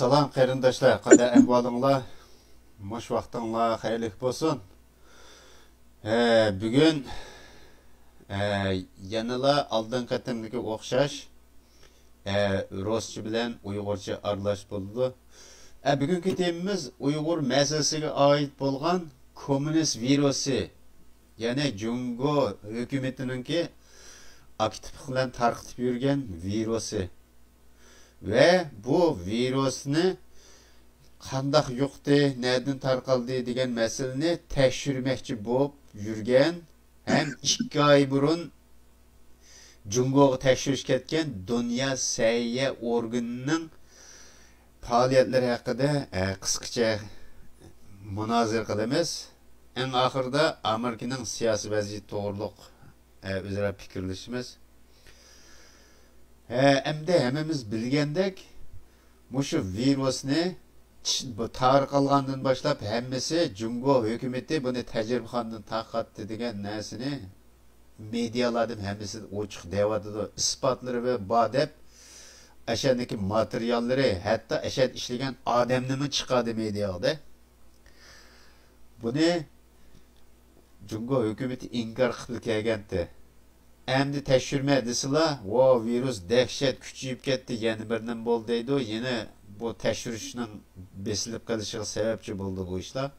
Salam qarindoshlar, qanday ahvolinglar? Mush vaqtinglar xayrlik bo'lsin. Bugun yanıla aldın qatimdagi o'xshash ruscha bilan uyg'urcha aralash bo'ldi. Bugungi temamiz Uyg'ur masalasiga oid bo'lgan kommunist virusi, ya'ni Jungo hukumatiningki aktiv bilan tarqitib yurgan virusi. Ve bu virusni qandaq yuqdi, nereden tarqaldı degan meseleni tekshirmoqchi bo'lib yurgan hem 2 ay burun Jungo'ga tekshirish ketgan Dünya Səhiyyə Organı'nın faaliyetlari haqida qisqacha munozara qilamiz. En ahırda Amerika'nın siyasi vaziyati to'g'riliq o'zaro fikrlashimiz. Emde hemimiz bilgendek, şu virusni tarqalgandan başlap hemmesi Jungo hükümeti bunu tecrübehandan tarqatdı degan narsini medialardan hemmesi ochiq deyatıdı. Ispatları ve badep aşağıdaki materyalleri hatta aşağıda işleyen adamını çıkardı mediada. Bunu Jungo hükümeti inkar qilib kelgandi. Endi tekshirme desila, o virus dehşet küçüyüp ketdi, yeni birinin bol deydi, yine bu tekshirishning besilib qalishiga sebepçi buldu bu işler.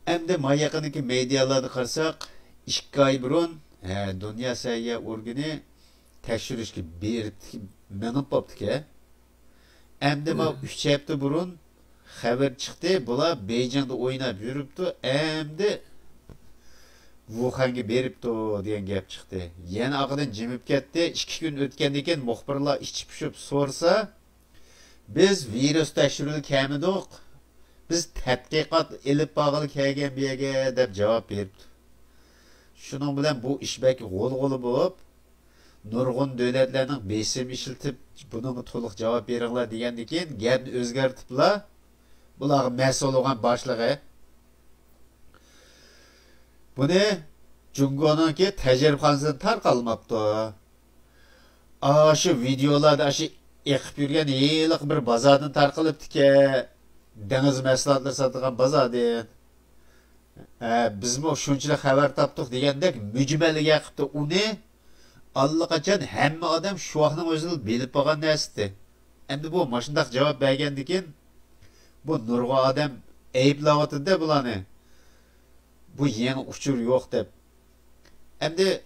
Endi mayaqındaki medyalarda qarasak, 2 ay burun Dünya Səhiyyə Organı tekshirishga menib bopdiki. Endi bu 3 hafta burun xabar chiqdi, bular Beijingda o'ynab yuribdi, endi Wuhan'ga beripti degan gap chiqdi. Yana aqdan jimib ketdi. 2 kun o'tgandan keyin muxbirlar ichib pishib so'rsa, biz virus tekshiruvga kelmadik. Biz tadqiqot elib borg'ili kelgan bu yerga deb javob beribdi. Shuning bilan bu ish balki g'o'l-g'o'li bo'lib, nurg'un davlatlarning besim ishiltib, bunga to'liq javob beringlar degandan keyin gapni o'zgartiriblar. Bular mas'ul bo'lgan boshlig'i Bunu Jungo'nunki tecrübesinden tarqalmaptı. Şu videolarda şu ekip yürgen yıllık bir bazardan tarqalıptı ki deniz mahsulotları satılan bazardan. Biz mi şunçalık haber taptık degandek mücmeli yakıptı. Onu allaqachon hamma odam şu vaqtning o'zida bilib bo'lgan narsa. Endi bu mashundaq javob bergandan keyin bu nurg'un odam ayblayotdi bularni. Bu yeni uçur yok deb. Endi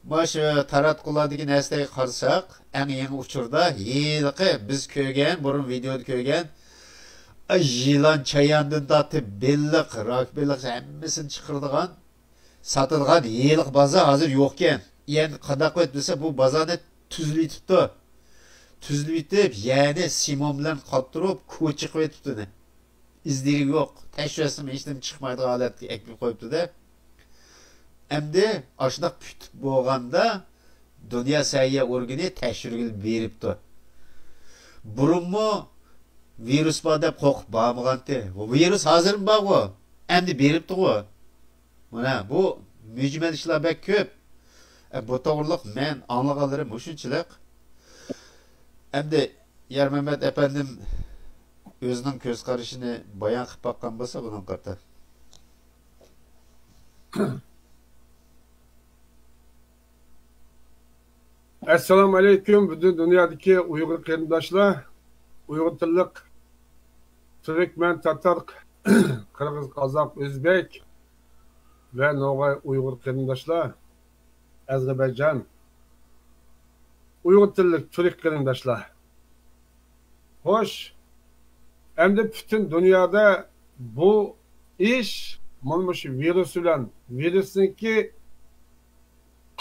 baş taratqulardagi narsaga qarasak, eng yangi uçurda yilqi biz ko'rgan, burun videoda ko'rgan yılan chayandan tortib belliq, rak belliq hammasini chiqirdigan, sotilgan yilq bozor hozir yo'q ekan. Endi qanday desa bu bozorni tuzlitibdi. Tuzlitib, ya'ni simon bilan qottirib, ko'chib qo'yibdi. İzleri yok. Teşhirasım işlem çıkmaydı aletki ekmek koyuptu da. Endi aşınak pütüp boğanda Dünya Səhiyyə Organı teşhirgil beripti. Burun mu virüs var deb qo'rqib bormaganti. Bu virus hazır mı bor? Endi beripti o. Mana bu mücmel ishlar bek ko'p. Bu to'g'riliq men anlaganlarim shunchalik. Endi Yarmamad efendim özünün göz karışını bayan qilib bakkan bo'lsa bunun qarta. Assalamu alaykum bütün dünyadaki Uygur qarindoshlar, Uygur tillik, Türkmen, Tatar, Qirg'iz, Qozoq, O'zbek ve No'g'ay Uygur qarindoshlar, Ozarbayjon, Uygur tillik Türk qarindoshlar. Xo'sh, endi bütün dünyada bu iş mana shu virus bilan virusniki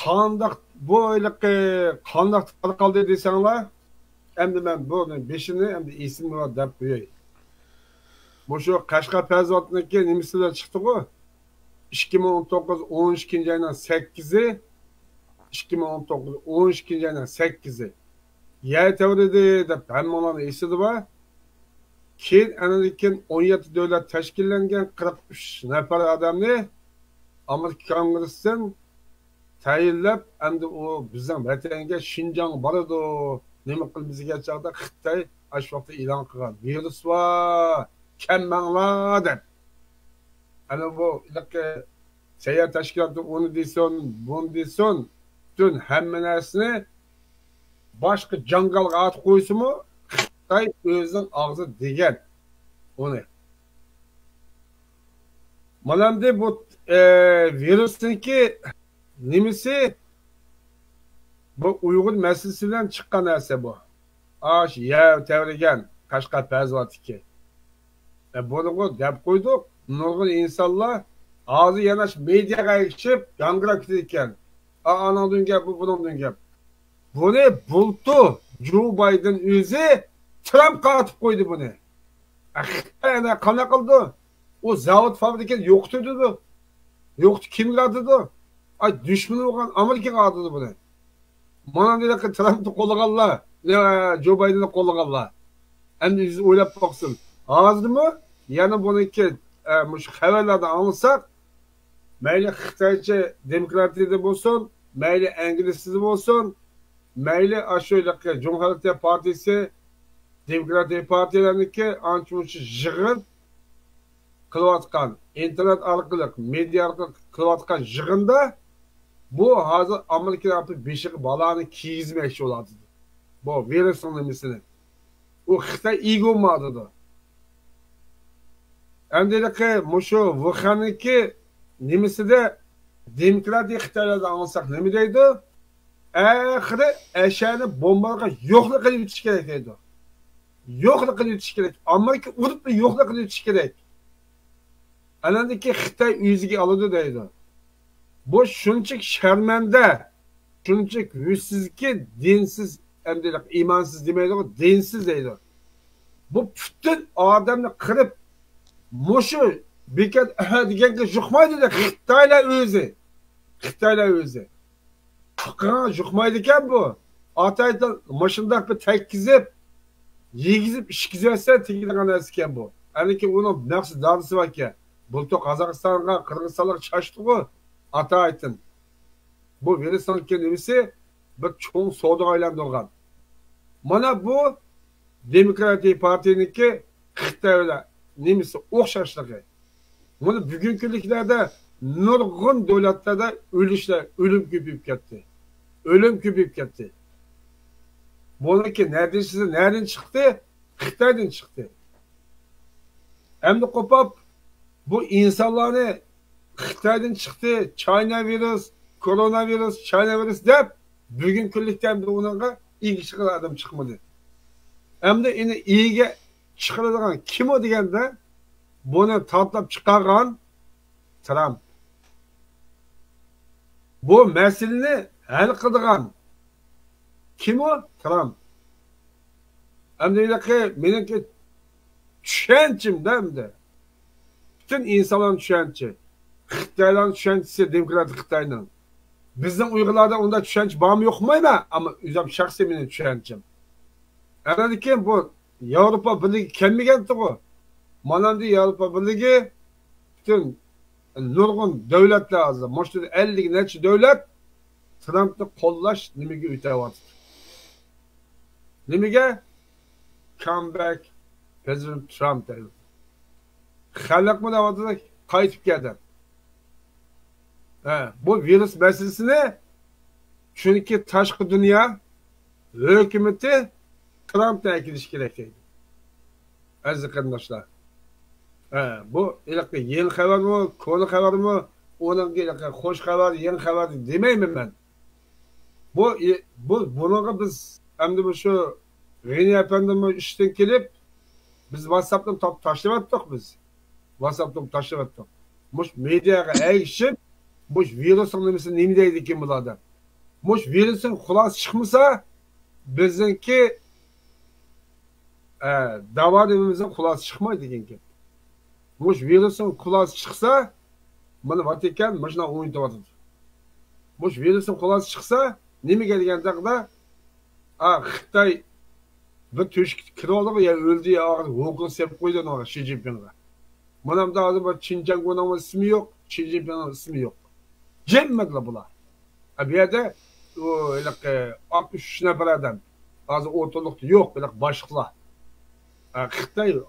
qandaq bo'yliqi qandaq tarqaldi desanglar, endi men buni beshini endi esimni deb qo'yay. Bu shu Qashqar fazovatniki nimasidan chiqdi-ku? 2019 12-oyning 8-i 2019 12-oyning 8-i. Yer tevridi deb hammalarning esida bor. Keyin anadan 17 davlat tashkillangan 43 nafar odamni Amerika Kongressidan tayinlab, endi u bizning vatanga Xinjiang boradi, nima qilib bizga chaqda Xitoy shu vaqtda e'lon qilgan. Virus var, kelmanglar deb. Ana bu seyahat tashkiloti uni desin, bunu desin, bütün hamma narsani boshqa jangalga at qo'ysimi, Xitoy o'zining og'zi degan uni. Mana bu virusniki nimasi bu Uyg'ur masalasi bilan chiqqan narsa bu. Ash yav tavrigan Qashqar pazvatiki. Bunu deb qo'ydik. Nurg'un insonlar hozir yana mediaga chiqib yangrab ketgan. Anadun gap bu, bundan gap. Buni bultu Joe Biden o'zi Trumpga atib qo'ydi buni. Ana qana qildi? O zavod fabrikasi yo'qtirdi. Yo'qti kimlar dedi? Ay düşman bo'lgan Amerikaga atdi buni. Mana dedi Trumpni qo'llaganlar, Joe Bidenni qo'llaganlar. Endi biz o'ylab boqsin. Hozirmi? Yana buniki mush xabarlardan olsak, mayli Xitoycha demokratiyada bo'lsin, mayli inglizchada bo'lsin, mayli ashoylaqa Cumhuriyet Partisi, Demokratik partiyalarniki ancha-muncha yig'in qilayotgan, internet orqali, media orqali qilayotgan yig'inda bu hozir Amerikada beshiq balani kiygizmoqchi bo'ladi. Bu virusning nimasini. U Xitoy egolmadi. Endi mushu Wuhanniki nimasida demokratik Xitoylardan olsak nima deydi? Axiri ashani bombaga yo'qlik qilib yutish kerak deydi. Yo'qlik qilib yutish kerak. Amerika urib yo'qlik qilib yutish kerak. Anandaki Xitoy o'ziga oladi deydi. Bu shunchalik sharmanda, shunchalik yussizki, dinsiz, endi imonsiz demaydi, dinsiz deydi. Bu butun odamni qirib mushu bekat deganga juqmaydi de Xitoylar o'zi. Xitoylar o'zi. Juqmaydi ekan bu. Ataydan mashindaq bir takkizib, yegizib, ishkizatsa tegadigan narsa ekan bu. Aniki uni naqsi darisi bor ekan. Bulto Qozog'istonga, Qirg'izistonga chashdi-ku. Ataydan. Bu virusning nimasi bir cho'ng savdo aylantirgan. Mana bu Demokratik partiyaniki Xitoylar nimasi o'xshashligi. Buni bugungi kunliklarda nurg'un davlatlarda o'lim ko'payib ketdi. O'lim ko'payib ketdi. Buniki nereden chiqdi? Xitoydan chiqdi. Endi qo'pab bu insonlarni Xitoydan chiqdi, China virus, koronavirus, China virus deb bugungi kunlikda bunga ega chiqadigan odam chiqmadi. Endi uni ega chiqaradigan kim o deganda buni tortlab chiqargan Trump. Bu masalani hal qiladigan kim o? Trump. Endi meniki tushunchimda endi bütün insanların tushunchi. Xitoylarning tushunchisi demokratik Xitoyning. Bizning Uyg'urlarda unda tushunch bormi yo'qmi? Ama o'zim shaxsiy mening tushunchim. Anadiki bu Yevropa Birligi kelmagan-ku. Mana endi Yevropa Birligi bütün nurg'un davlatlar hozir, mo'shta 50 necha davlat Trumpni qo'llash nimaga o'tyapti? Nimaga? Come back President Trump deydi. Xalq buni avvalda qaytib keldi. Bu virus meselesini chunki tashqi dunyo hukumati Trump'tan ekilish kerak deydi. Aziz qarindoshlar. Bu yeni xabarmi, ko'ni xabarmi, o'ninga xo'sh xabar, yeni xabar demayman men. Bunga biz endi shu G'ini apandimni ishdan kelib biz WhatsApp'dan tashlavatdik biz. WhatsApp'dan tashlavatdik. Mush mediaga ayishib, mush virusning nimasi nima deydi ekan bularda. Mush virusning xulosa chiqmasa bizniki davodimizin xulosa chiqmaydi ekan. Mush virusning xulosa chiqsa, mana Vatikan mana o'yintyapti. Mush virusning xulosa chiqsa, nimaga deganda Xitoy bir tüşk kiroldu ya öldü ya Google sepib qo'ydi ona Xi Jinpingga. Mana bu hozir bir Xinjiangning ismi yo'q, Xi Jinpingning ismi yo'q. Jemmadilar bular. Bu yerda 63 nafar odam hozir o'rtoqlikda yo'q, bular boshliqlar. Xitoy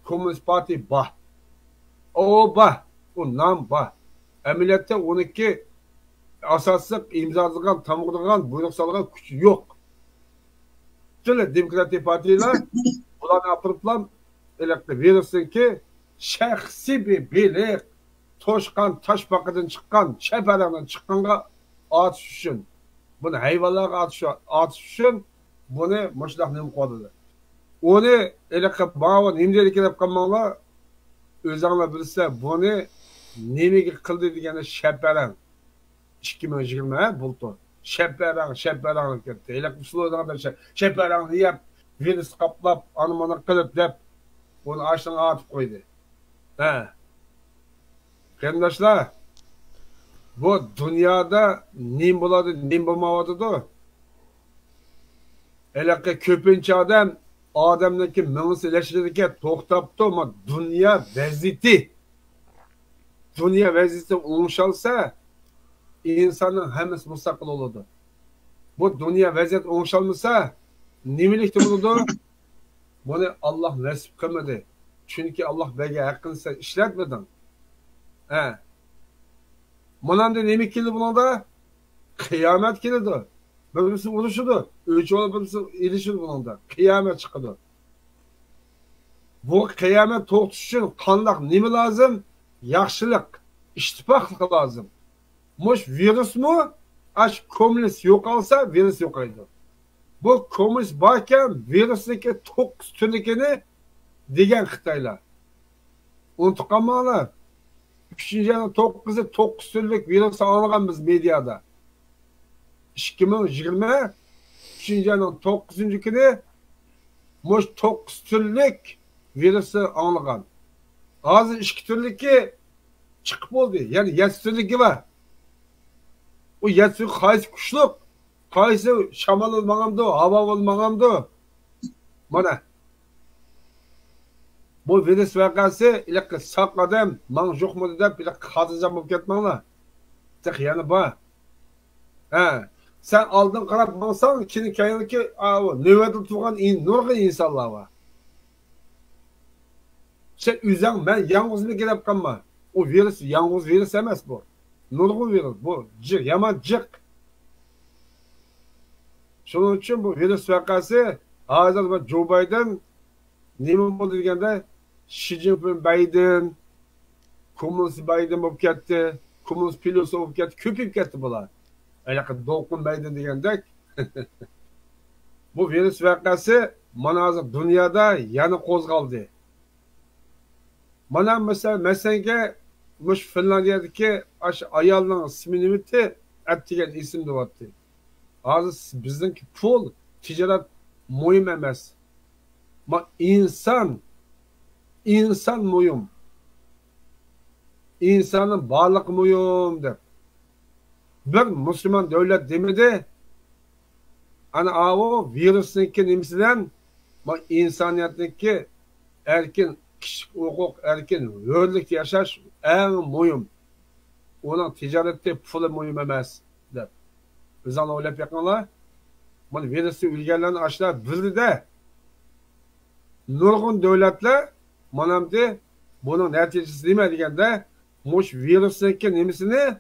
Komünist Parti bor. O bor. O nam bor. Amaliyotda 12 asossiz imzolagan, tamg'ilgan, buyruq solgan kuch yo'q. Bütün demokratik partiler bularni apırıplam verirsin ki şahsi bir bilik toşkan taş bakıdan çıkan şeperden çıkanға atış üçün bunu hayvanlarga atış üçün bunu muşlaq nemi qo'ydilar. Onu bana nimdelik deb qolmanglar, o'zinglar bilsa buni nimaga qildi degani shaparan 2020 bultu. Şeperang ketdi. Şeperang deyip virüs kaplap, anımana kılıp dep onu aşağıya atıp koydu. Kardeşler, bu dünyada nim buladı, nim bulmavadı da. Köpünçe adamdaki mınısı leşirike toktaptı ama dünya vaziyeti oluşalsa insanın hemisi müstakil olurdu. Bu dünya vaziyet oluşalmasa nimelikte bulurdu? Bunu Allah nasip kılmadı. Çünkü Allah belki hakkınsa işletmedin. Bundan nemi keldi bundan? Kıyamet keldi. Birisi oluşudu. Üç olup birisi ilişidi bundan. Kıyamet çıkıdı. Bu kıyamet to'xtatish için kandak nemi lazım? Yaxshilik, ittifaqlik lazım. Muş virüs mu? Aş komünist yok alsa virüs yok aydı. Bu komünist varken virüsdeki 9 türlükini degen Xitaylar. Unutqanmanglar. 3. ayın 9'u 9 türlük virüs alıngan biz medyada. 2020 3. ayın 9. günü muş 9 türlük virüsü alıngan. Hazır 2 türlükü çıkıp oldu. Yani 7 türlükü var. O yetsi qaysi kuchliq, qaysi shamol olmagandu, havo olmagandu. Mana bu virus vaqasi iliq saq odam man yo'qmi deb iliq xotirjam bo'lib ketmanglar. Yana bor. Sen oldin qarab bo'lsang, keyinki navbatda turgan nurg'un insonlar bor. Sen o'zing men yolg'izlik deb qolma. O virus yolg'iz virus emas bu. Nurg'un virus bu, yaman jiq. Shuning uchun bu virus vaqasi hozir Joe Biden nima bo'ldi deganda Xi Jinping Biden, kommunist Biden bo'lib ketdi, kommunist filosof bo'lib ketdi, ko'payib ketdi bular. Anaqa Dolqin Biden degandek. Bu virus vaqasi mana hozir dunyoda yana qo'zg'aldi. Mana masalan Muş Finlandiyadaki ayolning ismi nimati degan ism deyapti. Hozir bizniki pul, tijorat muhim emas. İnsan muhim. İnsanın barliq muhim deb. Bir Müslüman devlet demedi. Ana o virusniki nimasidan insoniyatniki erkin kişilik hukuk, erkin hürlük yaşaş en muhim. Onun ticarette pulu muhim emas deb. Biz onu o'ylab yaqinlar. Mana virusni o'lganlarni ashlar bildi de. Nurg'un davlatlar mana buning natijasi nima deganda, mush virusniki nimasini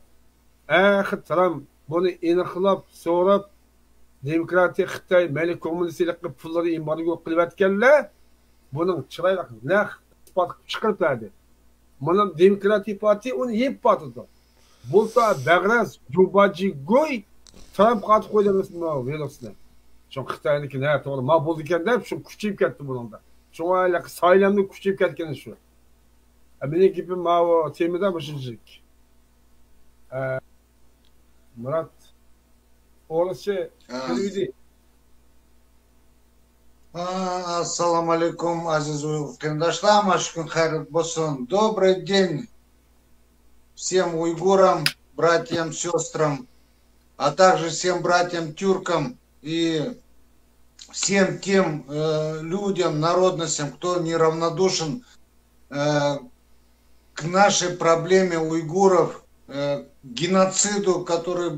Trump buni inqilob so'rab demokratik Xitoy mayli kommunistlik qilib pullarni embargo qilayotganlar buning chiroyli naq isbot chiqaribdi. Mana demokratik parti uni yeb patidi. Bo'lsa bag'raz jubaji go'y Trump qatib qo'ydi virusni. Shu Xitoyniki nima to'g'ri ma bo'ldi ekan deb shu kuchayib ketdi buningda. Shunga saylamni kuchayib ketgani shu. Mening gapim ma temada mushunchalik. Murat o'g'licha keldi. Ассаламу алейкум, азиз уйгур машкун хайрат босон. Добрый день всем уйгурам, братьям, сестрам, а также всем братьям тюркам и всем тем людям, народностям, кто неравнодушен к нашей проблеме уйгуров, геноциду, который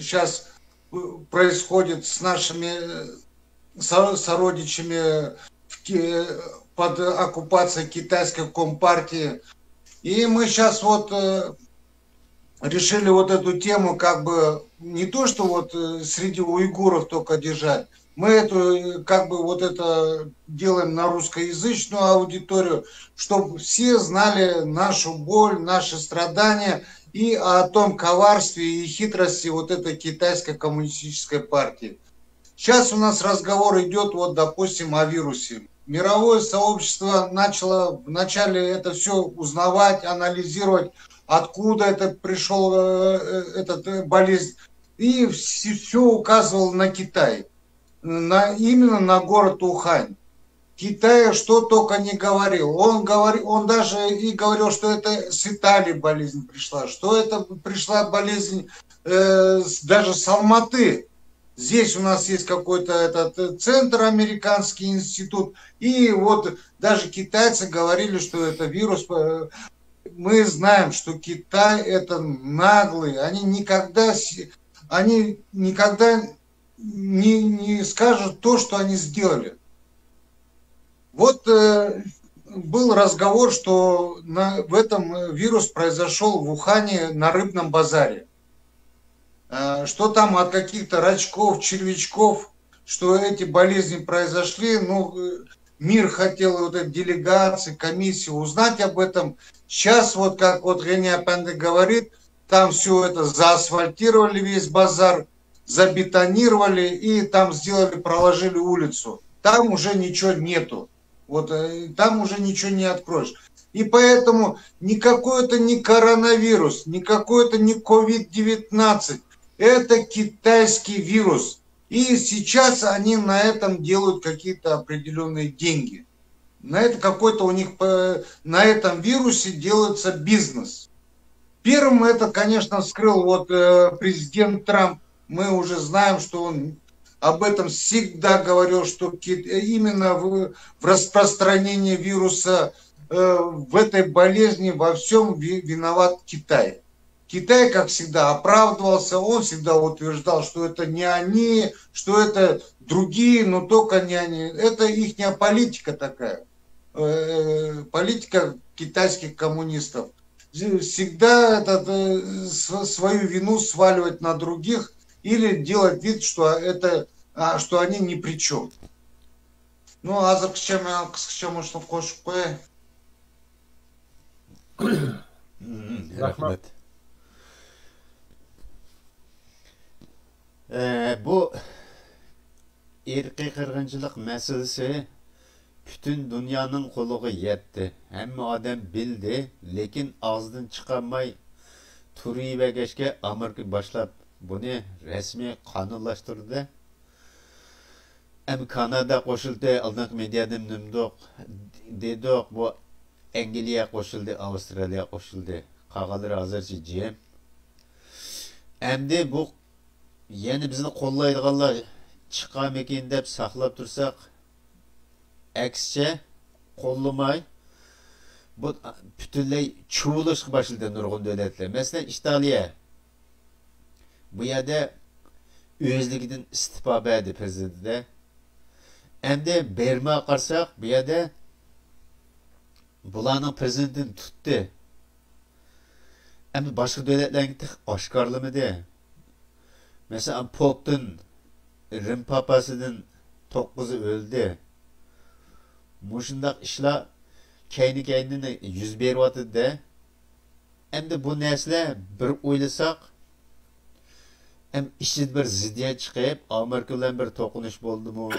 сейчас происходит с нашими сородичами в под оккупацией китайской компартии. И мы сейчас вот решили вот эту тему как бы не то, что вот среди уйгуров только держать. Мы эту как бы вот это делаем на русскоязычную аудиторию, чтобы все знали нашу боль, наши страдания и о том коварстве и хитрости вот этой китайской коммунистической партии. Сейчас у нас разговор идет, вот, допустим, о вирусе. Мировое сообщество начало вначале это все узнавать, анализировать, откуда это пришел этот болезнь, и все указывало на Китай, именно на город Ухань. Китай что только не говорил. Он даже и говорил, что это с Италии болезнь пришла, что это пришла болезнь даже с Алматы. Здесь у нас есть какой-то этот центр, американский институт, и вот даже китайцы говорили, что это вирус. Мы знаем, что Китай это наглый, они никогда не скажут то, что они сделали. Вот был разговор, что в этом вирус произошел в Ухане на рыбном базаре. Что там от каких-то рачков, червячков, что эти болезни произошли. Ну, мир хотел вот эти делегации, комиссии узнать об этом. Сейчас вот как вот Геня Панды говорит, там все это заасфальтировали весь базар, забетонировали и там сделали, проложили улицу. Там уже ничего нету. Вот там уже ничего не откроешь. И поэтому никакой это не коронавирус, никакой это не COVID-19. Это китайский вирус. И сейчас они на этом делают какие-то определенные деньги. На это какой-то у них, на этом вирусе делается бизнес. Первым это, конечно, вскрыл вот президент Трамп. Мы уже знаем, что он об этом всегда говорил, что именно в распространении вируса, в этой болезни во всем виноват Китай. Китай, как всегда, оправдывался, он всегда утверждал, что это не они, что это другие, но только не они. Это ихняя политика такая, политика китайских коммунистов. Всегда свою вину сваливать на других или делать вид, что они ни при чем. Ну, а за чем что хочешь Рахмет. Bu irqiy qirg'inchilik masalasi bütün dünyanın qo'liga yetdi. Hamma odam bildi, lekin og'zidan chiqarmay turavergachga Amerika boshlab buni rasmiy qonunlashtirdi. Kanada qo'shildi, oldingi mediada nimdoq dedik, bu Angliya qo'shildi, Avstraliya qo'shildi. Qolganlari hozircha jim. Endi bu yani bizni qo'llaydiganlar chiqarmikin deb saqlab tursak, aksicha qo'llamay bu butunlay chuvilishga boshladi nurg'un davlatlar. Masalan, Italiya bu yerda o'zligidan istiqbo berdi prezidentda. Endi berma qarsak, bu yerda bularning prezidentini tutdi. Endi boshqa davlatlarga oshkorlamadi. Mesela Pop'tan, Rim papasıdan 9'u öldü. Muşundak işler kendi yüz beriyotdi de. Endi bu nesle bir o'ylasak, hem işçi bir ziddiyat chiqib, Amerika bilan bir to'qinish bo'ldimi,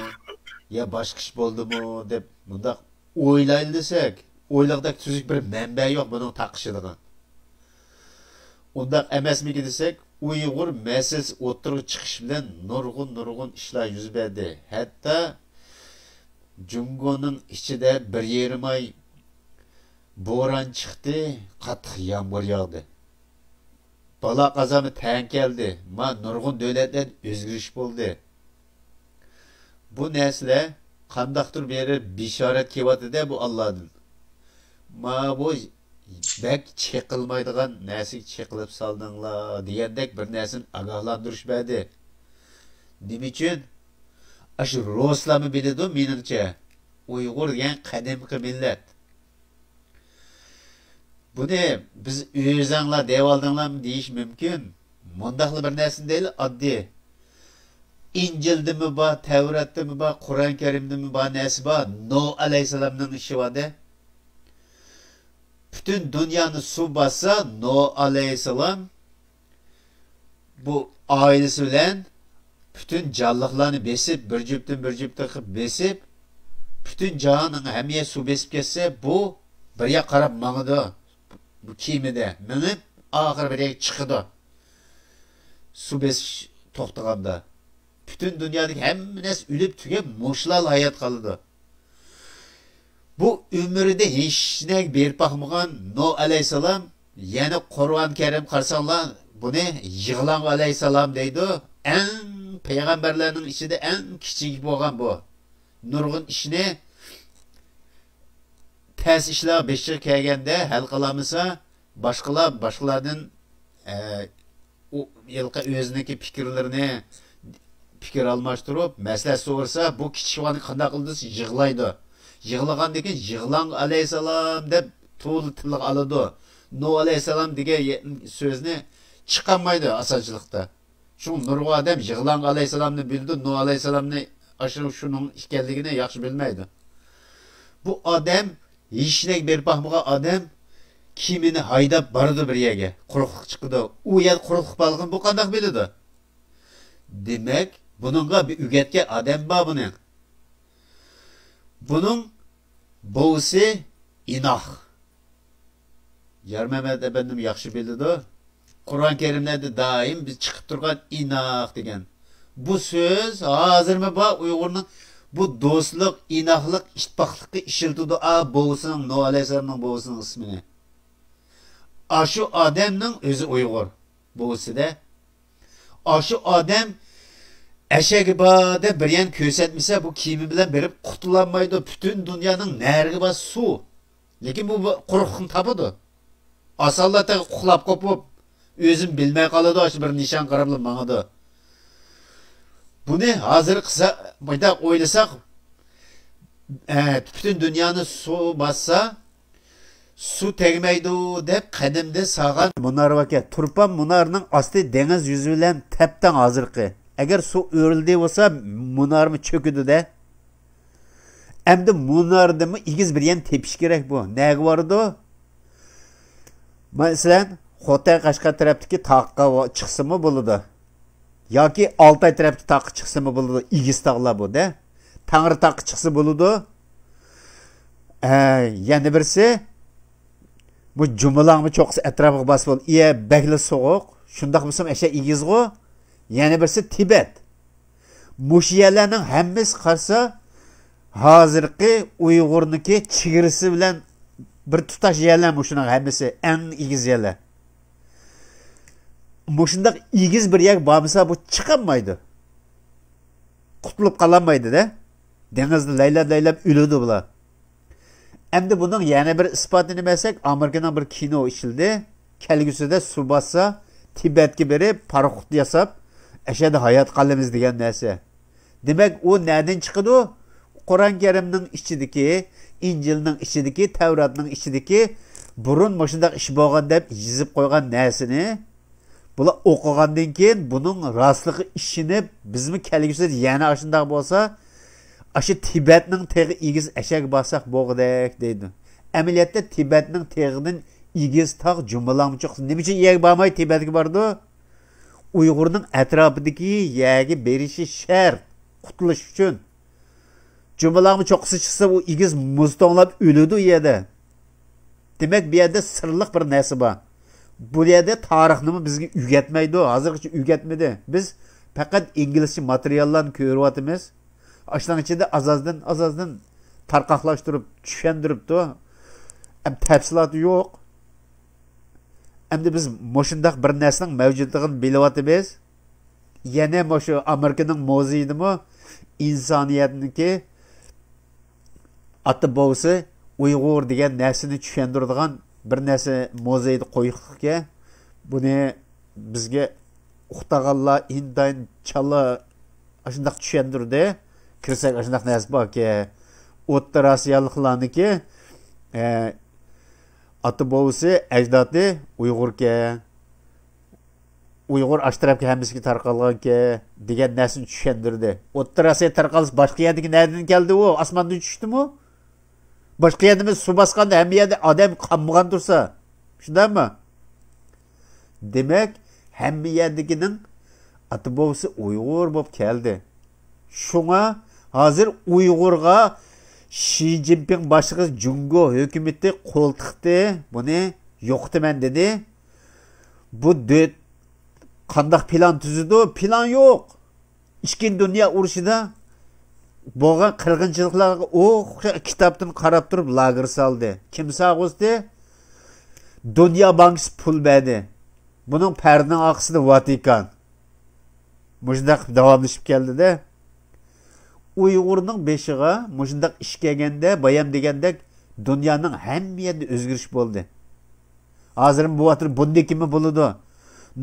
ya boshqa ish bo'ldimi deb bundaq o'ylaylik desak, o'yliqdak tuzuk bir manba yo'q buning taqishidigan. Undaq emasmiki desak, Uyghur meselesi o'tirib chiqish bilan nurg'un ishlar yuz berdi. Hatto Jungoning ichida 1,5 oy bo'ron chiqdi, qattiq yomg'ir yog'di. Balo qazoni tang keldi. Ma nurg'un davlatlar o'zgarish bo'ldi. Bu narsa qandaqdir berib bishorat kelyapti-da bu Allohdan. Ma bu bek çekilmaydigan narsa çekilib saldinglar degandek bir narsani ogohlantirish berdi. Nima uchun? Aşı Ruslarni biladi meningcha. Uyg'ur degan qadimgi millat. Buni biz o'zinglar devoldinglarmi deyish mumkin. Mundaqli bir narsa deyil, oddiy. İncil'dimi bor, Tevrat'dimi bor, Qur'on Karim'dimi bor narsa bor. Nuh alayhisalomning ishi bor-da. Bütün dünyani suv bassa, Nuh alayhisalom bu ailesi bilan bütün canlılarni besib, bir jüptün qilib besib, bütün jahonning hamma suv besib ketsa, bu bir yoqqa qarab mangidi. Bu kemida minib, oxir bir yoqqa chiqadi. Suv besish to'xtaganda. Bütün dünyadaki hamma narsa o'lib tugab, mushlar hayot qoladi. Bu ömrüde hiç ne berib baxmagan Nuh alayhisalom, yani Qur'on Karim qarsanglar, buni Yig'lon alayhisalom deydi. En peygamberlerin içinde en kichik bo'lgan bu. Nurg'un ishni tez ishlar beşik kelganda hal qilamasa, boshqalardan o yilqi o'ziniki fikir almashtirib, maslahat so'rasa, bu kichikni qanday qildingiz yig'laydi. Yig'lagandan keyin Yig'lon alayhisalom deb to'liq tilga oladi. Nuh alayhisalom degan so'zni chiqarmaydi asonchilikda. Shu nurg'un odam Yig'lon alayhisalomni bildi, Nuh alayhisalomni aşırı şunun ekanligini yaxshi bilmaydi. Bu odam hechnek berib baxmagan odam kimini haydab bordi bir yerga, quruqlik chiqdi. U yer quruqlik borligini bu qanday biladi? Demak, buningga bir o'rgatgan odam bor buning. Bunun bo'g'isi Inoh. Yarmamat efendim yaxshi biladi. Qur'on Karimlarda doim biz chiqib turgan Inoh degan. Bu söz hozirmi bor Uyg'urning bu do'stlik, inoqlik, ittifoqlikka ishiltidi. Bo'g'isining Nuh alayhisalomning bo'g'isining ismini. Shu odamning o'zi Uyg'ur bo'g'isida. Shu odam eşek ibade bir yan kösetmese bu kimi bilen berip kurtulanmaydı. Bütün dünyanın nergi bas su. Lekin bu kuruqın tapıdı. Asallata kuklap kopup özüm bilmey kalıdı. Aşı bir nişan qarablı mağadı. Bunu hazır kısa bayda oylasak bütün dünyanı su bassa su tegmeydi dep kadimde sağan munar vaket. Turpan munarının asli deniz yüzü bilen tepten hazırkı. Eğer su örüldü olsa munar mı çöküdü de. Hem de munardı mı ikiz bir yen tepiş gerek bu. Ne vardı? Mesela Xotay Qashqar taraftaki taqqa chiqsa mı buludu? Yoki Altay taraftaki taqqa chiqsa mı buludu? İgiz taqlar bu da. Tangri taqqa chiqsa buludu. Yani birisi bu cumulangmi cho'qsi atrofiga bosib ol. Bekli so'g'uq. Shundoq bo'lsam asha igizg'u. Yana birisi Tibet. Mushiyalarning hammasi qarsa hozirgi Uyg'urniki chigirisi bilan bir tutash yerlar mushuning hammasi eng igiz yerlar. Mushundaq igiz bir yer bo'lmasa bu chiqolmaydi. Qutulib qololmaydi-da. Dengizda laylab o'ladi bular. Endi buning yana bir isbotini bilsak, Amerikaning bir kino ishildi. Kelgusida suv bossa Tibetga berib paraxut yasab ashada hayot qolamiz degan narsa. Demak, u nerdan chiqadi? Qur'on Karimning ichidagi, Injilning ichidagi, Tavratning ichidagi burun mushundaq ish bo'lgan deb yozib qo'ygan narsani bular o'qigandan keyin buning rostligi ishini bizmi kelgusida yana shunday bo'lsa, aşı Tibetning teg'i igiz ashak bosaq bo'g'dak deydi. Amaliyotda Tibetning teg'idan igiz tog' jumlamchi nimicha yeg bo'lmay Tibetga bordi? Uyg'urning atrofidagi yegi berishi shart qutulish uchun. Jumlamchi cho'qisi chiqsa u igiz muztonlab o'ladi u yerda. Demak, bu yerda sirliq bir narsa bor. Bu yerda tarixni bizga o'rgatmaydi, hozirgacha o'rgatmadi. Biz faqat inglizcha materiallarni ko'ryapmiz. Aşlan içinde azazdan tarqaqlaştırıp, düşendiripdi. Hem tafsilatı yok. Hem de biz moşundaq bir nesning mevcudligini bilyapmiz. Yana moşu Amerikaning muzeyidimi insoniyatniki ati bo'lsa Uyg'ur degan narsani tushundiradigan bir narsa muzeyda qo'yiqga. Buni bizga uqtag'anlar indayn chala ashundaq tushundirdi. Kirsak ashundaq narsa borki, O'rta Osiyoliklarniki ata bobisi ajdodi Uyg'urga, Uyg'ur ash tarafga hammasiga tarqalganki degan narsani tushundirdi. O'rta Osiyo tarqalish boshqa yerdagi nerdan keldi u? Osmondan tushdimi? Boshqa yerda suv bosganda hamma yerda odam qolmagan tursa, shundaymi? Demak, hamma yerdagining ata bobisi Uyg'ur bo'lib keldi. Shunga hozir Uyg'urga Xi Jinping boshlig'i Jungo hukumati qo'ltiqdi, buni yo'qtiman dedi. Bu qandaq plan tuzdi? Plan yo'q. Ikkinchi dunyo urushida bo'lgan qirg'inchiliklarga o'sha kitobdan qarab turib lager soldi. Kim sog'izdi? Dunyo bankasi pul berdi. Buning perdining oqisida Vatikan. Mujdoq davomlashib keldi-da. Uyg'urning beshiga mujdoq ish kelganda, bayam degandek dunyoning hamma yerida o'zgarish bo'ldi. Hozir bu vaqtda bundikimi bo'ladi?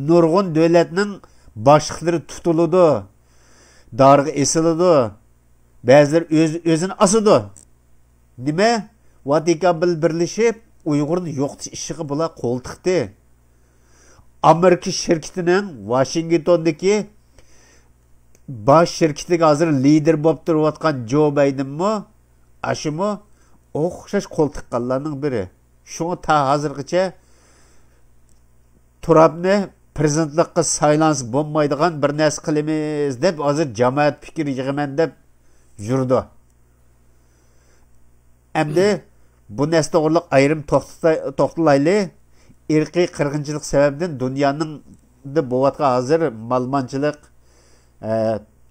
Nurg'un davlatning boshliqlari tutiladi. Darg'a esiladi. Ba'zilar o'zini asidi. Nima? Vatikan bilan birlashib Uyg'urni yo'qotish ishiga bular qo'l tiqdi. Amerika şirketining Washingtondagi bosh şirketiga hozir lider bo'lib turayotgan Joe Bidenmi, ashimi o'xshash qo'l tiqqanlarning biri. Shuni ta hozirgacha Trumpni prezidentlikka saylansa bo'lmaydigan bir narsa qilamiz deb hozir jamoat fikri yig'iman deb yurdi. Endi bu narsa to'g'riliq ayrim to'xtalayli. Irqiy qirg'inchilik sababidan dunyoning bo'layotgan hozir malmonchilik,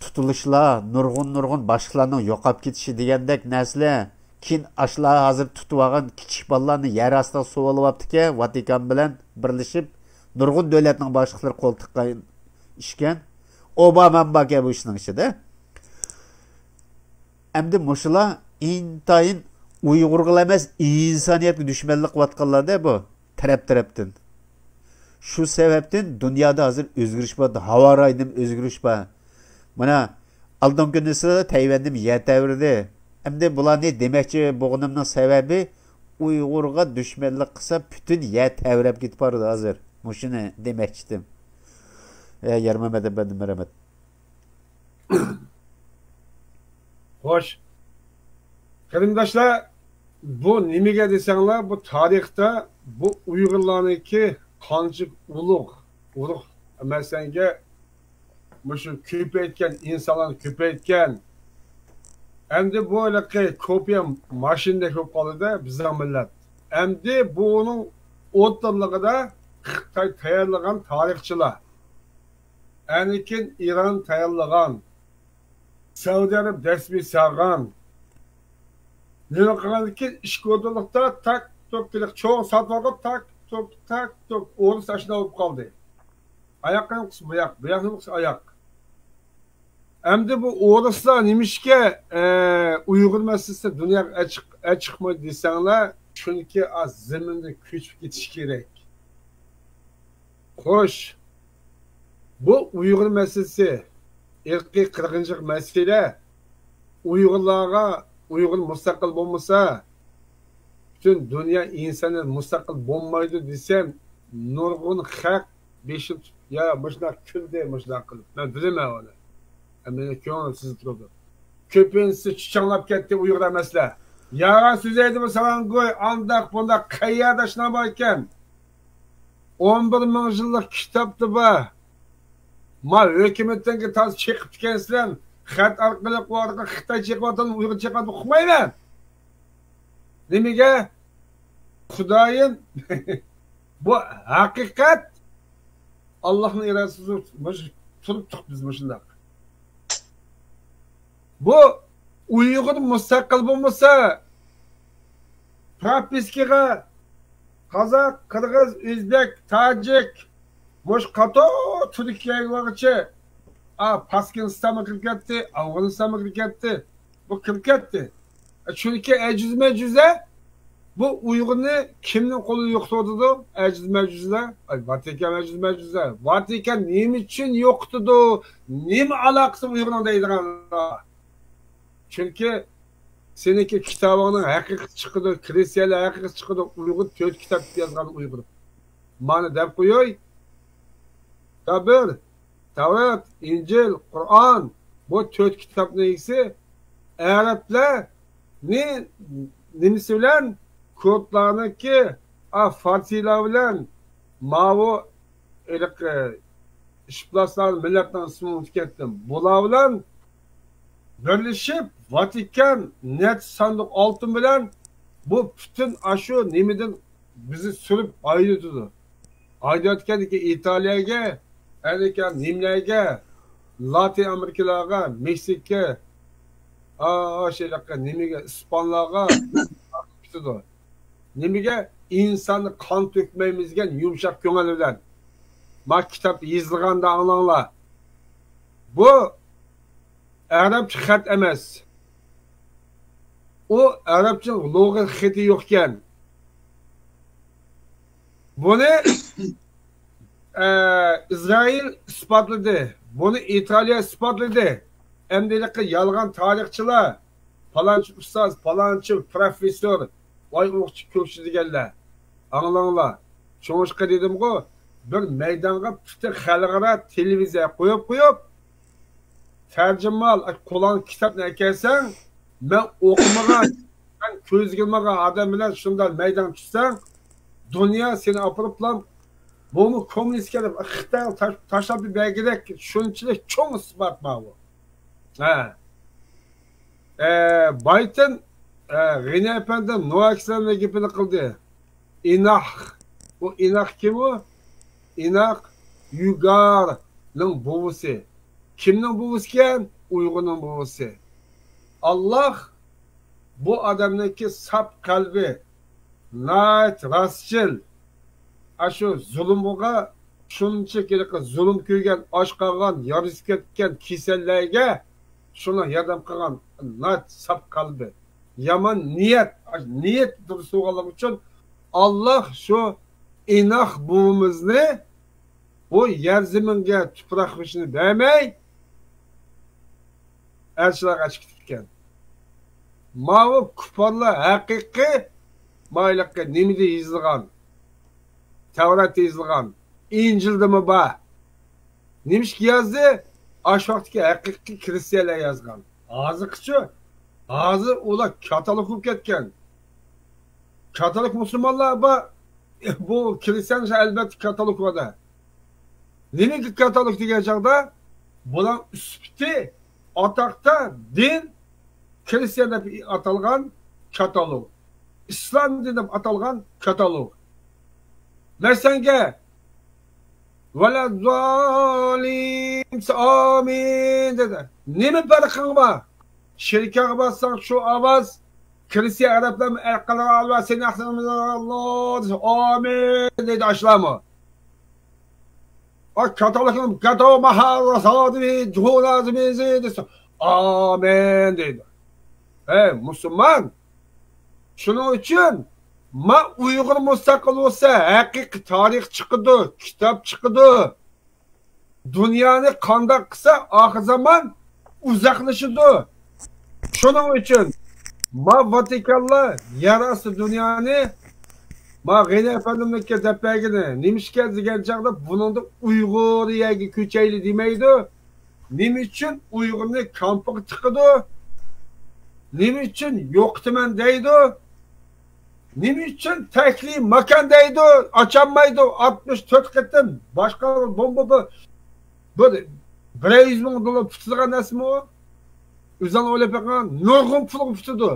tutilishlar, nurg'un boshliqlarning yo'qolib ketishi degandek narsalar, keyin ashlar hozir tutib olgan kichik bolalarni yer ostiga suvolyaptiki, Vatikan bilan birlashib nurg'un davlatning boshliqlari qo'l tiqqan ishkan. Obama baka bu ishning ichida. Endi mushular intayin Uyg'urlar emas, insoniyatga dushmanlik qilayotganlarda bu taraf-tarafdan. Shu sababdan dunyoda hozir o'zgarish bor, havo rayida o'zgarish bor. Mana oldingi kunisi Tayvanning yataverdi. Endi bularni demoqchi bo'lganimning sababi Uyg'urga dushmanlik qilsa butun yer tavrab ketib bordi hozir. Mushuni demoqchidim. Yarmamada benim rahmat. Xo'sh. Qarindoshlar, bu nimaga desanglar, bu tarixda bu Uyg'urlarniki qancha ulug' masalanga mushu ko'paytgan insonlar ko'paytgan. Endi bu o'laqa ko'piya mashinada ko'p qoldi bizning millat. Endi buning o'rtaligida Xitoy tayyorlagan tarixchilar, anikin Iran tayyorlagan, Saudiya Arab dasmi sağan, nima qilganki ish ko'rdilikda tak tok qilib cho'g' satib tak tok o'ris ashna bo'lib qoldi. Oyoqning qismi bu yoqning qismi oyoq. Endi bu o'rislar nimishga Uyg'ur masalasi dunyoga chiqmaydi desanglar, chunki az zaminda ko'chib ketish kerak. Xo'sh, bu Uyg'ur masalasi irqiy qirg'inchilik masala Uyg'urlarga Uyg'ur mustaqil bo'lmasa, bütün dünya insanı mustaqil bo'lmaydi desam, nurg'un haq beshil ya mashna kuldi mashna qilib. Men bilaman uni. Meni ko'nglim sizib turdi. Ko'pincha chichonlab ketdi Uyg'ur emaslar. Ya siz aytib salam qo'y, andaq bundaq qayerda shuna bor ekan? 11 ming yillik kitobda bor. Ma hukumatdan tas chiqib kelsizlar, xat orqali qo'rqib Xitoy chiqib Uyg'ur chiqib o'qimayman. Nimaga? Xudoyim bu haqiqat Allohning irodasida turibdik biz shundaq. Bu Uyg'ur mustaqil bo'lmasa, propiskaga Qozoq, Qirg'iz, O'zbek, Tojik, bosh qator Turkiyaga Pokistonga kirib ketdi, Afg'onistonga kirib ketdi. Bu kirib ketdi. Chunki ajiz-majuza bu Uyg'urni kimning qo'lida yo'qotdi? Ajiz-majuzlar, Vatikan ajiz-majuzlar. Vatikan nima uchun yo'qotdi? Nima aloqasi Uyg'urning deydiganlar? Chunki Seniki kitabının haqiqat chiqidi, Kristiyanlar haqiqat chiqidi, Uyg'ur 4 kitob yozgan Uyg'ur. Mana deb qo'yoy. Zabur, Tavrat, İncil, Qur'on bu 4 kitobning ikisi Arablar nimasi bilan kodlarniki Farsiylar bilan mavu işplaslar milletden ismini tükettim. Bular bilan birleşip Vatikan net sandık altın bilen bu bütün aşı nimeden bizi sürüp ayrıtıdı. Ayrıtken ki İtalya'ya, erken Nimler'e, Latin Amerikalar'a, Meksika, nimege İspanlar'a tutudu. Nimege insanı kan dökmemizgen yumuşak gönüllüden. Bak kitap yazılganda anlarlar. Bu Arapça xat emas. O Arapça lug'at xati yo'qkan. Buni İsrail isbotladı. Bunu İtalya isbotladı. Emdilikle yalgan tarihçiler, falançı ustaz, falançı profesör, vay o'qchi ko'kçi deganlar. Anlanglar. Çoğuşqa dedim ki, bir meydanga bütün xalqaro televiziya qo'yib tercümal qo'lan kitobni ekersen, ben okumagan, ben ko'z girmagan adam bilan shunday meydan tutsang, dünya seni apırıplam, bunu komünist kelib, Xitoy tashlab bergidek shunchalik cho'ng isbot bor bu. Bayten G'ini Efendi Nuakisonga gapini qildi. Inoq. O Inoq kim o? Inoq Yugarning buvisi. Kimning buvisi ekan? Uyg'urning buvisi. Allah bu adamniki sap kalbi, nayt rastchil, aşu zulümga shunchalik zulüm ko'ygan, och qolgan, yorisib ketgan kasallarga shuni yordam qilgan nayt sap kalbi. Yaman niyet dursuğalık için Allah şu Inoq buvimizni bu yer zaminga tuproq qilishni bermay elchilarga chiqib ketgan. Mavi kuponlar haqiqiy mayliqqa nimada yozilgan? Tavratda yozilgan, İncilda mı bor? Nimishki yozdi? Ash vaqtga haqiqiy Kristiyanlar yozgan. Hozirchi hozir ular katolik bo'lib ketgan. Katolik musulmonlar bor. Bu Kristiyanlar albatta katolik bo'ladi. Nimaga katolik degan chog'da bular üspti atakta din Kristiyan deb atalgan katolik. İslam deb atalgan katolik. Mesenge velazalim amin dedi. Nima farqi bor? Shirkaga bassang shu ovoz Kristiyan arablar aqllar seni Allah amin dedi ashlama. O katolikning kato maharasadi juhulazimizi dedi. Amin dedi. Müslüman. Şunun için ma Uygur müstakil olsa haqiqiy tarix chiqidi, kitap chiqidi. Dünyani qanday qilsa oxir zaman uzoqlashidi. Şunun için ma Vatikanlar yarası dünyani ma G'ini Efendimizga deb bergini. Nimishga degan chog'da buningda Uyg'uriyaga ko'chayli demaydi. Nima uchun Uyg'urni kampga tiqidi? Nima uchun yo'qtiman deydi? Nima uchun takli makan deydi? Ochanmaydi. 64 qitim boshqa bomba bu 100 ming dollar putilgan narsami u? O'zini o'ylab qo'ygan nurg'un pul putidi.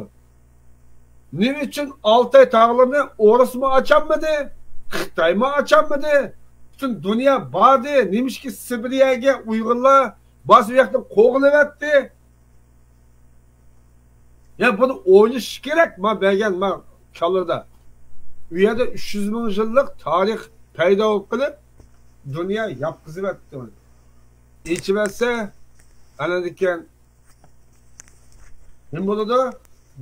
Nima uchun Altay tog'larini o'rismi ochanmadi? Xitoymi ochanmadi? Bütün dünya bordi. Nimishki Sibiriyaga Uyg'urlar bosib yoqda qo'g'ilib ya bunu o'ylash kerak. Ma bergan ma kallarda. U yerda 300 ming yillik tarix paydo bo'lib qilib, dunyo yopqizib o'tdi. Ichibasa ana degan nima bo'ladi?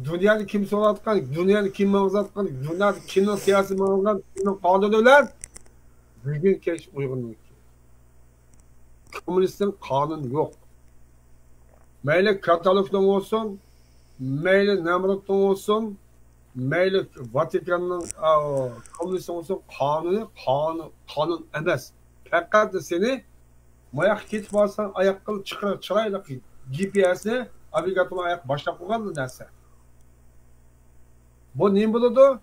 Dunyoni kim so'ratgan, dunyoni kim mavzatgan, dunyoni kimning siyosiy mavzatgan, kimning qonunlar bugun kesh Uyg'urniki. Kommunistning qonuni yo'q. Mayli katolikning olsun, Meyli Nemrut'un olsun, meyli Vatikan'ın komünist olsun, kanun emas. Fakat seni mayak ketip alsan ayak kılıp çıkar çırayla GPS'ni navigatörü ayak başlap koygan narsa. Bu ne buludu?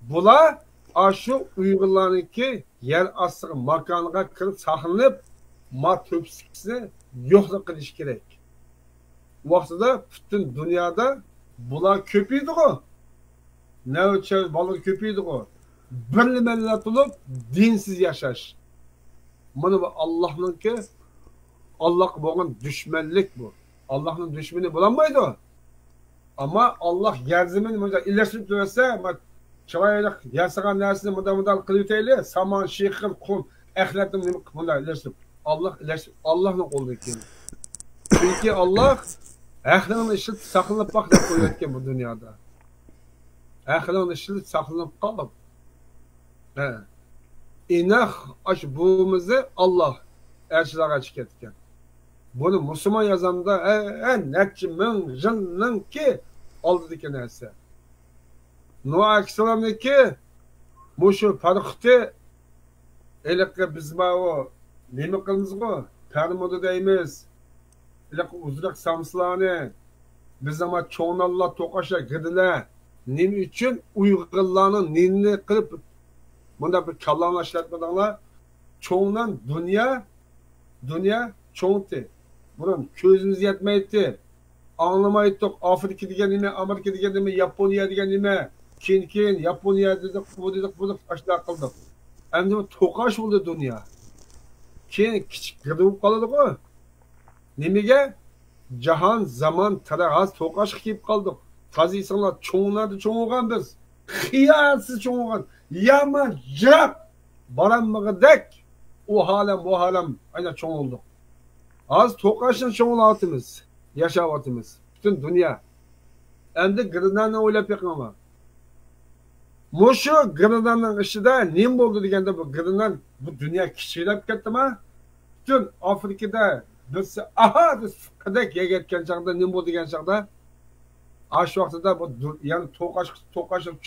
Bular aşı Uygurlarınki yer astı makanına kirip saklanıp ma töpsikisini yo'qlik qilish kerak. Vaqtida bütün dünyada bular köpüydü-ku. Navcha bola köpüydü-ku. Bir millat bo'lib dinsiz yashash. Mana bu Allohninki Allah bo'lgan düşmanlik bu. Allohning düşmanı bo'lolmaydi. Ama Allah yerzimini bunday ilashib tursa, chiroyli yasagan narsani mudam qilib o'tayli, saman, shekil, qum, axlatni bunday ilashib. Allahning qo'lida ekan. Chunki Allah ahlining ishini saqlanib baq deb qo'yayotgan bu dunyoda. Ahlining ishini saqlanib qolib. İnah aş buğumuzu Allah elçilere açık etken. Bunu Müslüman yazanda netçimin jınның ki aldı diken else. Nuh Aleyhisselam'ın ki muşu farkıtı elekle biz o nemi kılımız bu? Permodu deyimiz. Elekle uzrak samsılanı biz ama çoğun Allah tokaşa gidiler. Nemi için Uygurlarının ninini kırıp bunda bir kallanlaşlatmadanlar çoğundan dünya çoğuntu. Bunun közümüz yetmeydi. Anlamaydık. Afrika degen nime, Amerika degen nime, Japonya degen nime, Çin, Japonya dedik, bu dedik, aşağı kıldık. Hem de tokaş oldu dünya. Çin küçük gıdıp kaldık o. Nimege? Cahan, zaman, tarağız, tokaş kıyıp kaldık. Tazı insanlar çoğunlardı çoğungan biz. Hiyasız çoğungan. Yaman, cırap. Baranmığı dek. O halem, aynen çoğun olduk. Az tokaşın çoğulatımız, yaşavatımız, bütün dünya. Hem de Gırınlar'la oylap yakın ama. Muşu Gırınlar'ın işi de neyim oldu degende bu Gırınlar, bu dünya kişilep gitti mi? Bütün Afrika'da biz, biz kadek yegetken çağda neyim oldu degen çağda? Aş vaxtıda bu yani tokaşın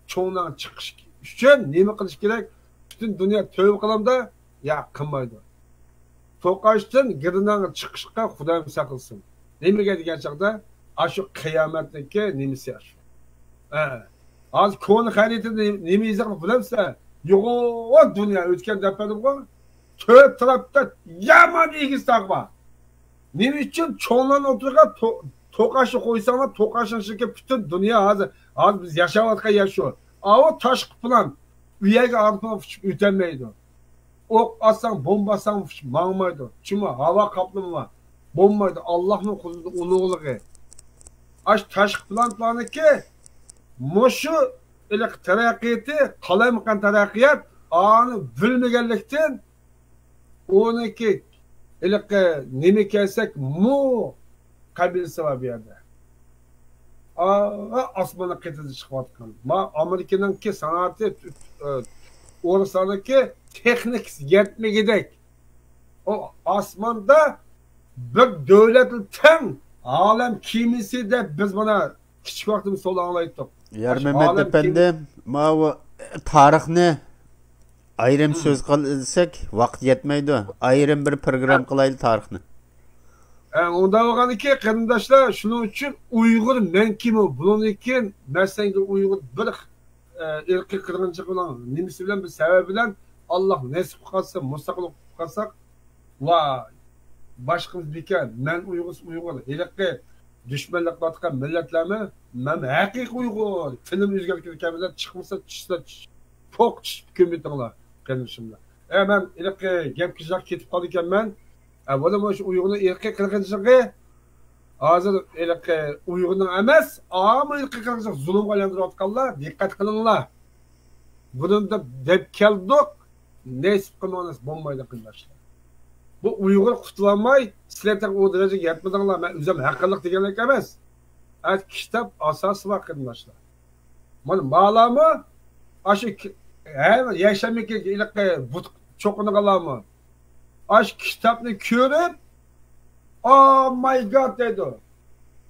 çoğundan çıkış için neyimi kılış gerek? Bütün dünya tövbe kılamda ya kınmaydı. Tokaştın Gırınlar'ın çıkışına Xudayım sakılsın. Neyime degen çağda? Aşı kıyametteki nemisi yaşı. Az konu haritini nemi izah bilemse, o dünya ötken depedim ko, tört tarafta yaman ilgisi takma. Nemi için çoğundan oturga tokaşı koysana, tokaşın şirket bütün dünya az biz yaşavatka yaşıyor. O taş kıpılan, üyege arpına fışıp ütenmeydi. Ok atsan, bomba atsan fışıp mağmaydı. Çünkü hava kaplama bombaydı. Allah'ın huzurunda uluğuluğu. Aş taş kıpılan planı ki, Muşu ilk terakkiyeti, kalaymakan terakkiyat, anı bilmegenlikten, onu ki ilk nemi kelsek mu kabilesi var bir yerde. Asmana kıtıcı çıkvatkan. Amerika'nın ki sanatı, orasındaki teknik yetme gidek. O asmanda bir devletin alem kimisi de biz bana küçük vaktimiz solu anlayıptık. Yar Mehmet efendim, tarixni ayrim söz qilsak vaqt yetmaydi. Ayrim bir program qilaylik tarixni. Onda olgan ki qarindoshlar, shuning uchun Uyg'ur men kimi bunun için mesenge Uyg'ur bir irqiy qirg'inchilik bilan nimasi bilan bir sabab bilan Allah nasib qilsa mustaqil qilsak va boshqamiz bekan men Uyg'ur irqiy düşmanlık batkan milletlerimi ben haqiqiy Uyg'ur film o'zgartirib kelganlar chiqmasa çok ko'mbitinglar qilishimlar. Ben irqiy gap kizak ketib qoldi ekanman. Avvalo shu Uyg'urning irqiy qirg'inchiligi hozir irqiy Uyg'urning emas, ammo irqiy qirg'inchilik zulmga aylantirayotganlar, diqqat qilinglar. Buni deb keldik, nasib qilmanas bo'lmaydi qilishlar. Bu Uyg'ur qutulanmay, sizlar o derece yetmedinler. Ben özüm hakkılık degenlik emas. Kitap asası var qilmoqlar. Mana bağlamı aşı yaşamak ilk çoğunu qalamı. Aş kitapni ko'rib, oh my god dedi.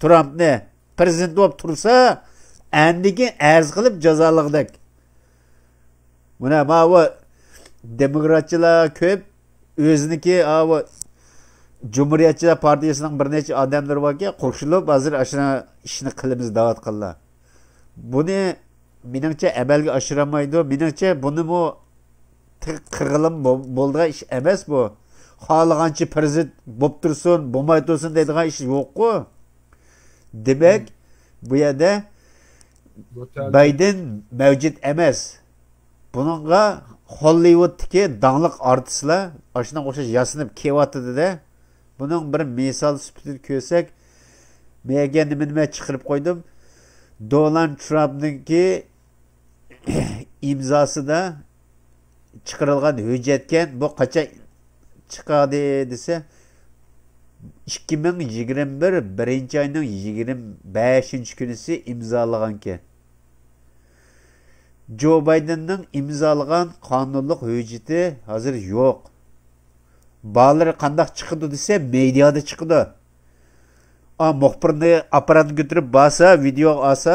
Trump'ni prezident bo'lib tursa, andiki arz qilib jazolagandak. Buna bu demokratchilar ko'p o'ziniki bu Cumhuriyetçiler Partiyasining bir necha odamlar borki, qo'shilib hozir ashuna ishni qilamiz da'vat qildilar. Buni meningcha amalga oshiramaydi. Meningcha buni bu qirg'ilim bo'ldigan ish emas bu. Xohlagancha prezident bo'lib tursin, bo'lmay tursin deydigan ish yo'q-ku. Demak, bu yerda Biden mavjud emas. Buningga Hollywood'dagi danglik artistlar ashuna o'xshash yasinib kelyapti-da. Buning bir misol sifatida ko'rsak, menga nima chiqarib qo'ydim. Donald Trump'ningki imzosida chiqarilgan hujjatga bu qachon chiqadi desa 2021 birinchi oyning 25-kunisi imzolaganki. Joe Biden'ning imzolagan qonunlik hujjati hozir yo'q. Bağları qandaq chiqdi desa, mediada chiqdi. Muxbirni apparatni götürüp basa, video olsa,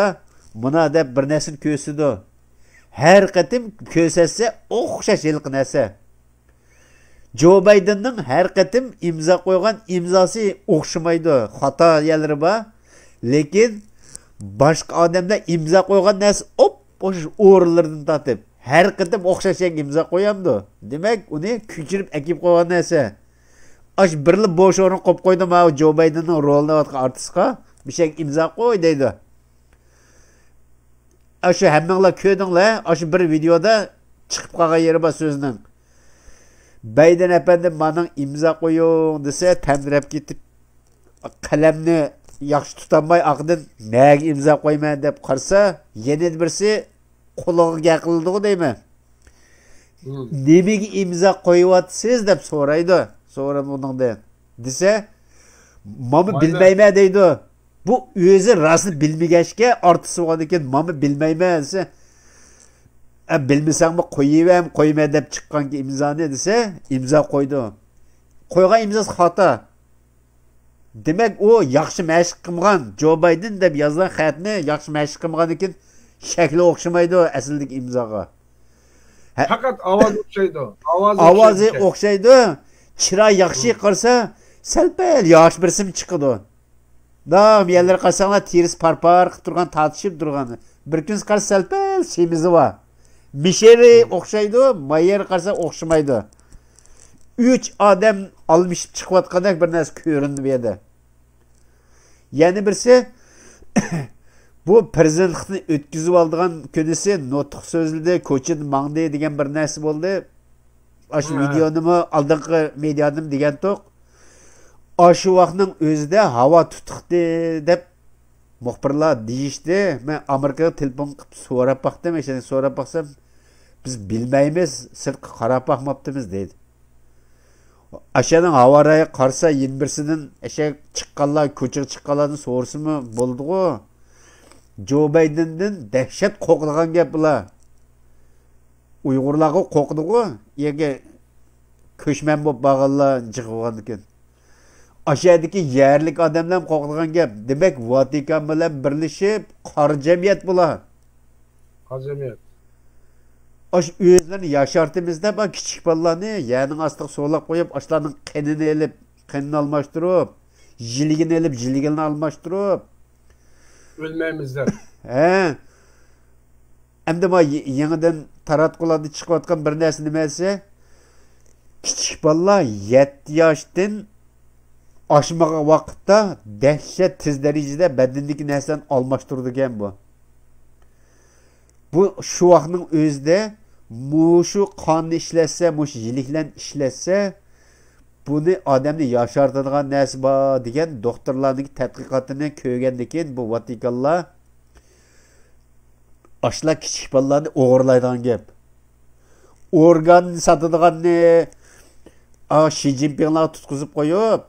buna deb bir narsani ko'rsidi. Har qatim ko'rsatsa, o'xshash yilqi narsa. Joe Biden'ning har qatim imzo qo'ygan imzosi o'xshamaydi. Xato yerlari bor, lekin boshqa odamlar imzo qo'ygan narsa o'sha o'rinlardan tatib her qatim o'xshash imzo qo'yamdi. Demak, uni ko'chirib akib qo'ygan narsa. Ash birli bo'sh o'rin qo'yib qo'ydim ha Joe Bidenning rolini o'tgan artistga bir şey imzo qo'y deydi. Ashu hammanglar ko'rdinglar, ashu bir videoda chiqib qolgan yeri bor so'zning. Biden efendim mening imzo qo'ying desa, tandirab ketib qalamni yaxshi tutamay aqdin nega imzo qo'yman deb qarsa, yana birisi qo'liga qildi deyman. Nimaga imzo qo'yyapsiz deb so'raydi. Sonra bundan desa, "Mama bilmayman" deydi. Bu o'zi rasni bilmagashga artist bo'lgan ekan, "Mama bilmayman" desa, "Bilmasangmi qo'yayman, qo'yma" deb chiqqanki imzoni desa, imzo qo'ydi. Qo'ygan imzosi xato. Demak, u yaxshi mashq qilgan Joe Biden deb yozgan xatni yaxshi mashq qilgan ekan, shakli o'xshamaydi asldagi imzoga. Faqat ovoz o'xshaydi. Ovozi o'xshaydi. Chiroy yaxshi qilsa, salpal yosh bir sim chiqadi. Dam yerlar qarasanglar terisi parpar qilib turgan, tatishib turgan. Bir kun qarasa salpal semizi bor. Misheri o'xshaydi, Mayer qarasa o'xshamaydi. 3 odam almishib chiqayotgandek bir narsa ko'rindi bu yerda. Yana birisi bu prezidentlikni o'tkazib oldigan kunisi nutq so'zladi, ko'chida mangdi degan bir narsa bo'ldi. Aşı videonumu aldığın mediadım degan toq. Aşı vaqtning o'zida havo tutuqdi deb muxbirlar deyishdi. Men Amerikaga telefon qilib so'rab baqdim, so'rab baqsam biz bilmaymiz, sirtqa qarab baqmabdimiz dedi. Aşaning havo rayi qarsa 21sidan asha chiqqanlar, ko'chaga chiqqanlarni so'rsimi bo'ldi-ku. Joe Biden'dan dahshat qo'qilgan gap bular. Uyg'urlarga qo'qdi-ku, yerga ko'chman bo'lib bag'anlar jig'ilgan ekan. Aşağıdaki yerlik odamlar qo'qilgan gap. Demak, Vatikan bilan birlashib qora jamiyat bular. Qora jamiyat. Aş o'zlarini yashartimizda bak kichik bolalarni yerning ostiga so'lab qo'yib, ashlarning qinini elib, qinini almashtirib, jiligini elib, jiligini almashtirib o'lmaymizlar. He. Endi bu yangidan taratqularda chiqayotgan bir narsa nimasi? Kichik bolalar 7 yoshdan oshmagan vaqtda dahshat tez darajada badandagi narsani almashtiradigan bu. Bu shu vaqtning o'zida mushu qonni ishlatsa, mushu jiliklan ishlatsa, buni odamni yashartiradigan narsa bor degan doktorlarning tadqiqotini ko'rgandan keyin bu Vatikanlar ashlar kichik bolalarni o'g'irlaydigan gap. Organ sotadiganni Xi Jinpinglar tutqizib qo'yib,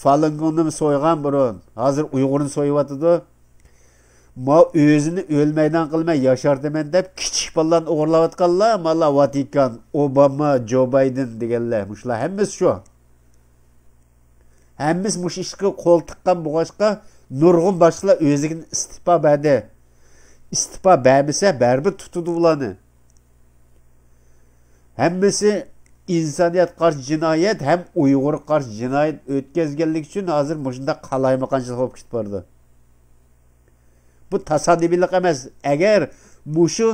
Falun Gongni so'ygan burun. Hozir Uyg'urni so'yibotidi. Ma o'zini o'lmaydan qilmay yashartaman deb kichik bolalarni o'g'irlayotganlar, malla Vatikan, Obama, Joe Biden deganlar. Mushlar hammasi shu. Hammasi mush ishga qo'l tiqqan bo'g'ashqa nurg'un boshqalar o'ziga istiqbo berdi. Istiqbo bermasa baribir tutadi ularni. Hammasi insoniyat qarshi jinoyat ham Uyg'ur qarshi jinoyat o'tkazganlik uchun hozir shunda qalaymaqonchilik bo'lib ketib bordi. Bu tasodifiylik emas. Agar shu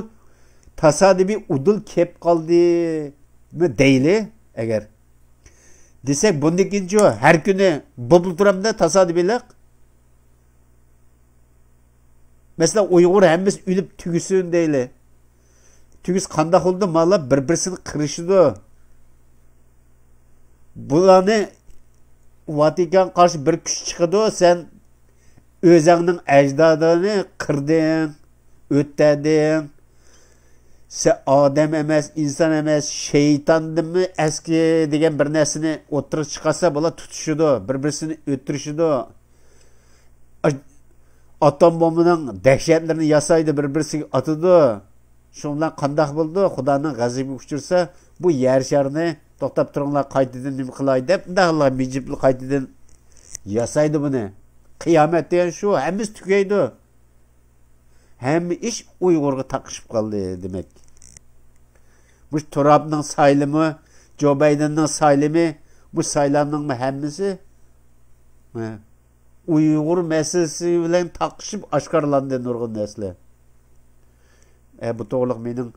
tasodifiy udul kelib qoldimi deyli, agar desak bundan keyin har kuni bo'lib turamda tasodifiylik. Mesela Uyg'ur hammasi o'lib tugusin deyli. Tugis qanday bo'ldi? Mallar bir-birini qirishdi. Bularni Vatikan qarshi bir kuch chiqadi, sen o'zingning ajdodini qirding, o'tding. Sen odam emas, inson emas, shaytondimi eski degan bir narsani o'tirib chiqarsa, bular tutishidi, bir-birini o'tirishidi. Atom bombining dahshatlarini yasaydi, bir-biriga atadi. Shundan qanday bo'ldi? Xudoning g'azabiga uchirsa, bu yer sharni to'xtab turinglar, qaytadan nima qilay deb, bunday mijibli qaytadan yasaydi buni. Qiyomat degan shu, hammasi tugaydi. Hamma ish Uyg'urga taqishib qoldi demak. Bu Trumpning saylimi, Joe Bidenning saylimi, bu saylanning hammasi Uyg'ur masalasi bilan taqishib oshkorlandi nurg'un narsalar. Bu to'g'rilik mening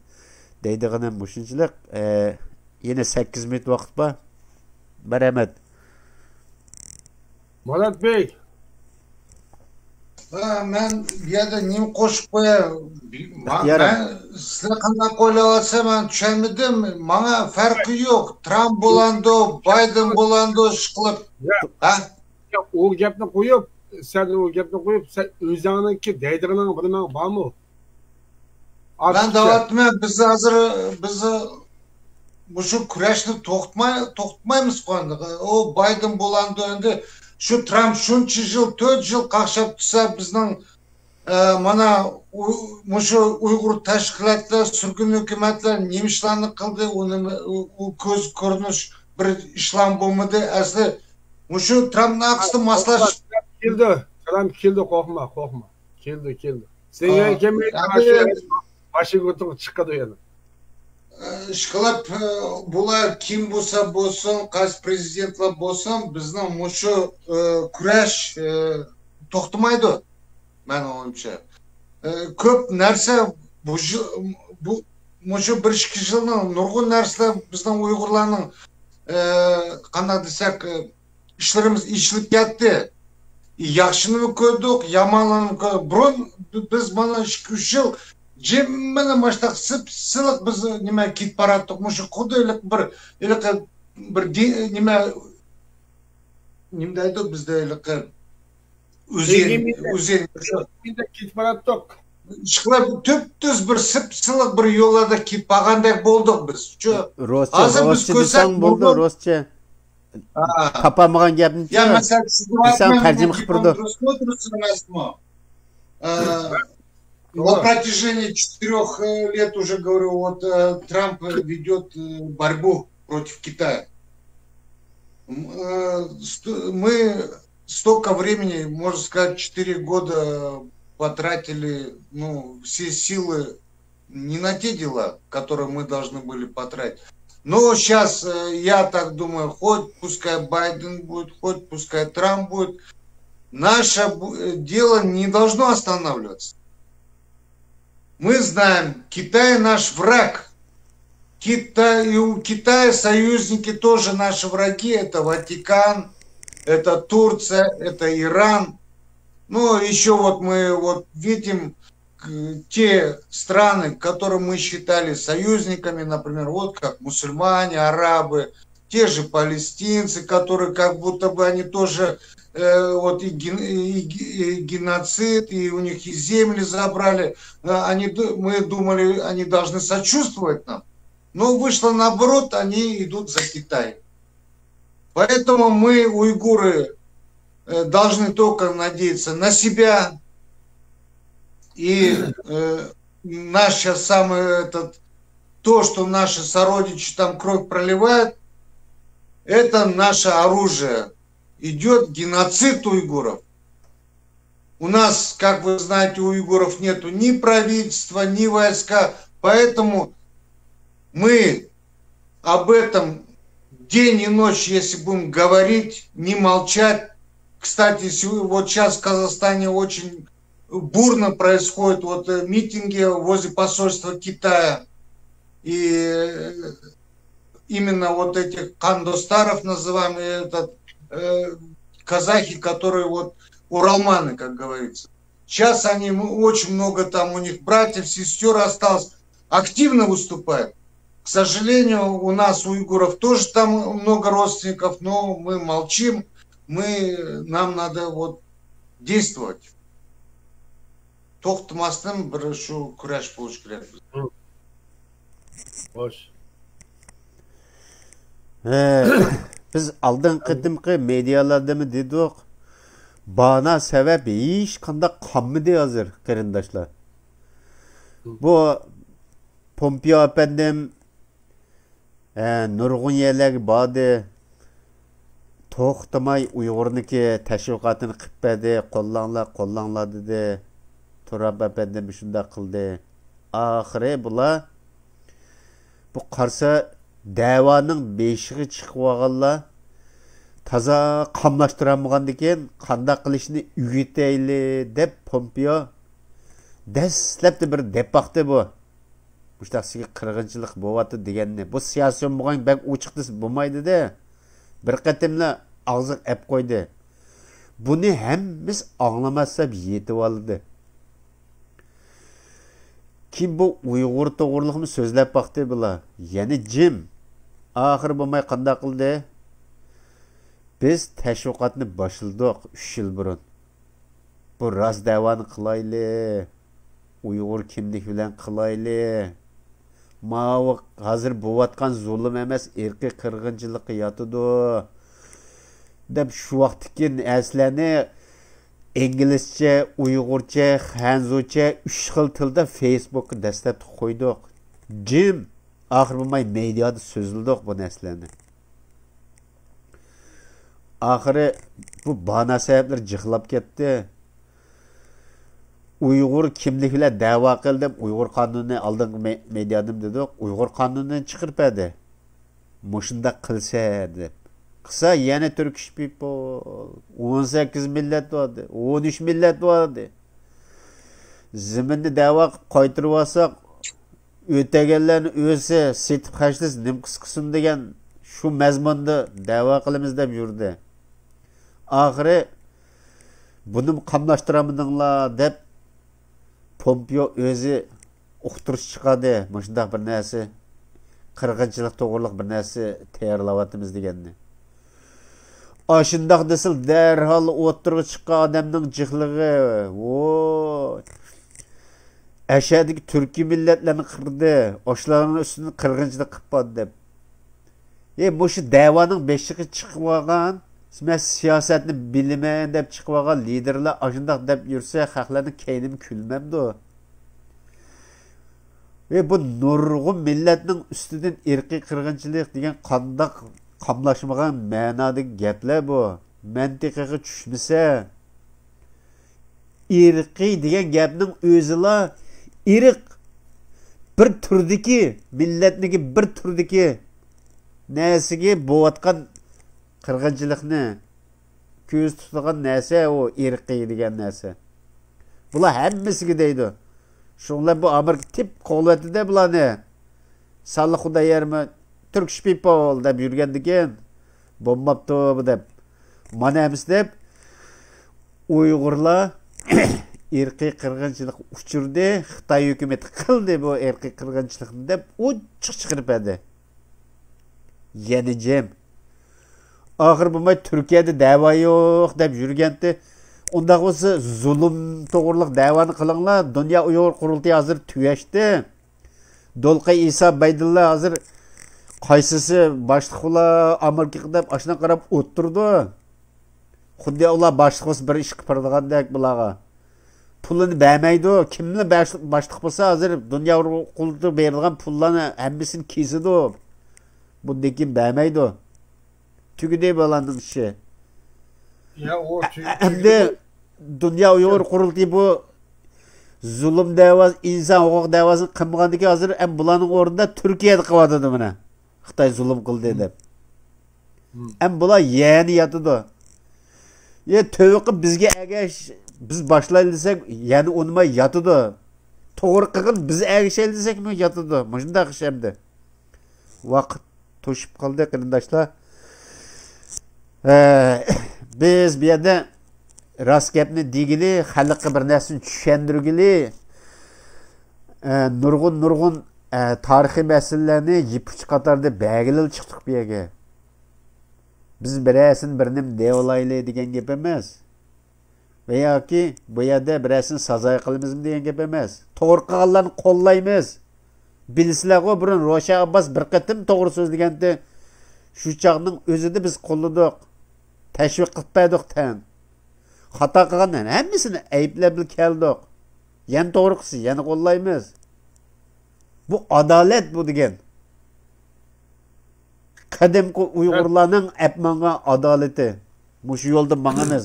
deydiganim shunchalik. Yine 8 minut vaqt bor. Rahmat. Murat Bey. Men bu yerda nim qo'shib qo'yay. Men sizlar qanday qo'ylayotsa men tushunmadim. Menga farqi yo'q. Tramp bo'landi, Bayden bo'landi ishqilib. Ha? O gapni qo'yib, sen o'zingninki deydiganing bilmang bormi? Ben davatmayman. Biz hozir bu shu kurashni to'xtatmaymiz qo'ydi. O Bayden bo'landi endi shu Tramp shuncha yil 4 yil qaqshab tursa bizning mana shu Uyg'ur tashkilotlar, surgun hukumatlar nima ishlarni qildi, u ko'z ko'rinish bir ishlam bo'lmadi. Asli shu Trampni aqsda maslash Tramp keldi, qo'rqma. Keldi. Sen kelmay başıga o'tirib chiqadi yana. Ishqilib bular kim bo'lsa bo'lsin, qaysi prezidentlar bo'lsin, bizning shu kurash to'xtamaydi. Men o'yimcha. Ko'p narsa bu shu 1-2 yilning nurg'un narsalar bizning Uyg'urlarning qanday desak ishlarimiz ishilib ketdi. Yaxshini ko'rdik, yomonlarni ko'rdik. Burun biz mana 2-3 yil Cemmene maçta sılık biz nime kit parattık, muşu kudaylık bir nimdeydi bizde ılık üzen kit parattık. Şıklar tüptüz bir sılık bir yollarda kit pagandek bulduk biz. Rosça desang buldu, Rosça. Tapamagan gapni. Ya mesela sen tercüme qilib На протяжении 4 лет уже говорю, вот Трамп ведет борьбу против Китая. Мы столько времени, можно сказать, 4 года потратили, все силы не на те дела, которые мы должны были потратить. Но сейчас я так думаю, хоть пускай Байден будет, хоть пускай Трамп будет, наше дело не должно останавливаться. Мы знаем, Китай наш враг. И у Китая союзники тоже наши враги. Это Ватикан, это Турция, это Иран. Ну, еще вот мы видим те страны, которые мы считали союзниками, например, вот как мусульмане, арабы, те же палестинцы, которые как будто бы они тоже и геноцид, и у них и земли забрали. Мы думали, они должны сочувствовать нам. Но вышло наоборот, они идут за Китай. Поэтому мы, уйгуры, должны только надеяться на себя. И наш сейчас самый то, что наши сородичи там кровь проливают, это наше оружие. Идет геноцид уйгуров. У нас, как вы знаете, у уйгуров нету ни правительства, ни войска, поэтому мы об этом день и ночь, если будем говорить, не молчать. Кстати, вот сейчас в Казахстане очень бурно происходят вот митинги возле посольства Китая. И именно вот этих кандостаров называемые, казахи, которые вот уралманы, как говорится. Сейчас они очень много там у них братьев, сестер осталось, активно выступают. К сожалению, у нас, у уйгуров, тоже там много родственников, но мы молчим, нам надо вот действовать. Тоқтамастан бір шу күрәш болуш керек. Hoş. Biz aldın qıtımqı medialarda mı dedik? Bana sebep hiç kanda kammıdı hazır kırındaşlar. Bu Pompeo efendim nurgun yerler bağdı. Toxtamay Uyg'urniki təşviqatını qıpbədi, qollangla dedi. Turab efendim şunda qıldı. Ahire bula bu qarsa davanın beşiği chiqib olganlar taza qamlashtiramaganda ekan qanday qilishni o'rgatayli deb Pompeo dastlabda bir depaqdi bu. Mushtaqsiga qirg'inchilik bo'lyapti deganni. Bu siyosiy bo'lgan bak ochiqdi bo'lmaydi-da. Bir qatimla og'ziq ep qo'ydi. Buni hammamiz anglamasa yetib oldi. Kim bu Uyg'ur to'g'riliqni so'zlab baqdi bular. Yana jim. Axir bo'lmay qanday qildi? Biz tashviqotni boshladik 3 yil burun. Bu rost davoni qilayli. Uyg'ur kimlik bilan qilayli. Ma'u hozir bo'layotgan zulm emas, irqiy qirg'inchilik yotidi. Deb shu vaqtdagi aslarni İngilizce, Uygurca, Hanzuca 3 xil tilda Facebook'a dastlab qo'ydik. Jim axir bo'lmay mediada so'zildik bu narsalarni. Axiri bu bana sabablar jixlab ketdi. Uyg'ur kimlik bilan da'vo qildim, Uyg'ur qonunini oldingi mediadim dedik, Uyg'ur qonunini chiqirpadi. Mushunda qilsa deb. Kısa yeni Turkish people 18 millet vardı, 13 millet vardı. Zimini dava qaytırıb alsaq, ötegenlerin özü setip xaşlız nim qısqısın degen şu məzmunda dava qılımız deb yurdu. Ahiri bunu qamlaştıramıdыңlar deb Pompeo özü uqtırış çıqadı. Məşundaq bir nəsi qırğınçılıq toğırlıq bir nəsi tayarlavatımız degenni. Aşındaq desil derhal oturğa çıqqan adamның jıqlığı. Oy. Aşağıdaki Türkiye milletlerini qırdı. Oşlarının üstünü qırğınçılık qıppadı deb. Bu şu davanın beşiği çıqıb olgan, siyasetini bilmeyen deb çıqıb olgan liderler aşındaq deb yursa xalqlarning keynimi külmemdi o. Bu nurgun milletning üstüden irqiy qırğınçılık degan qandaq qamlaşmagan ma'nodagi gaplar bu. Mantiqiga tushmasa, irqiy degan gapning o'zila irq bir turdagi millatniki bir turdagi narsaga bo'layotgan qirg'inchilikni ko'z tutadigan narsa o irqiy degan narsa. Bular hammasiga deydi. Shunlar bu Amerika tip qo'llatida bularni. Salli xudo yermi Turkish people deb yurgandikan bo'lmabdi bu deb. Mana emas deb Uyg'urlar irqiy qirg'inchilik uchirdi, Xitoy hukumat qildi bu irqiy qirg'inchilikni deb ochiq chiqiribdi. Yana jim. Axir bo'lmay Turkiyada da'vo yo'q deb yurgandi. Undaq bo'lsa zulm to'g'riliq da'voni qilinglar. Dunyo Uyg'ur qurultiyi hozir tugashdi. Dolqay Isa Baydulla hozir qaysisi boshliqlar Amerika deb ashuna qarab o'tirdi. Xuddi ular boshliq bir ish qilib turgandek bularga. Pulini bermaydi. Kimni boshliq bo'lsa hozir dunyo qurultiyi berilgan pullarni hammasini kesidi. Bundakin bermaydi. Tugide bo'lanning ishi. Ya o Endi Dünya Uyghur Kurultayı bu zulüm davası, insan hukuk davasını kılmagandaki hazır hem bulanın orada Türkiye'de kıvadıdı bana. Xitay zulüm kıldı edip. Hem bula yeğeni yatıdı. Ya tövbe bizge eğer biz başlayılırsak yani onuma yatıdı. Doğru kıgın biz eğişeldisek mi yatıdı. Mıcında kışemdi. Vakit toşup kaldı kırındaşlar. Biz bir yerde rast gapni degili, xalqqa bir narsani tushundirgili, nurg'un tarixiy masalalarni yipich qatorda belgilab chiqdik bu yerga. Biz birasin birnim devolayli degan gap emas. Va yoki bu yerda birasin sazoy qilamizmi degan gap emas. To'g'ri qilganlarni qo'llaymiz. Bilsizlar-ku burun Ro'sha Abbos bir qatim to'g'ri so'zlaganda shu chaqning o'zida biz qo'lladik. Tashviq qilib tan. Xato qilgandan hammasini ayblab keldik. Yana to'g'ri qilsa, yana qo'llaymiz. Bu adolat bu degan. Qadimki Uyg'urlarning apmanga adolati. Mushu yo'lda mangamiz.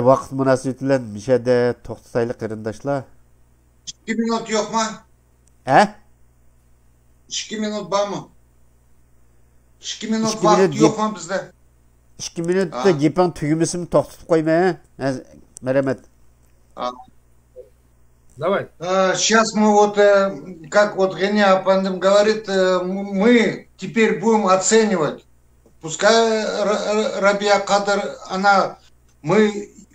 Vaqt munosabati bilan mishada to'xtataylik qarindoshlar. 2 minut yok mu? 2 minut var mı? 2 minut vaqt yok mu bizde? 2 minutda gaping tugamasini to'xtatib qo'yma. Marhamat. Давай. Сейчас мы вот, как вот Геня Апандым говорит, мы теперь будем оценивать. Пускай Рабия Кадр,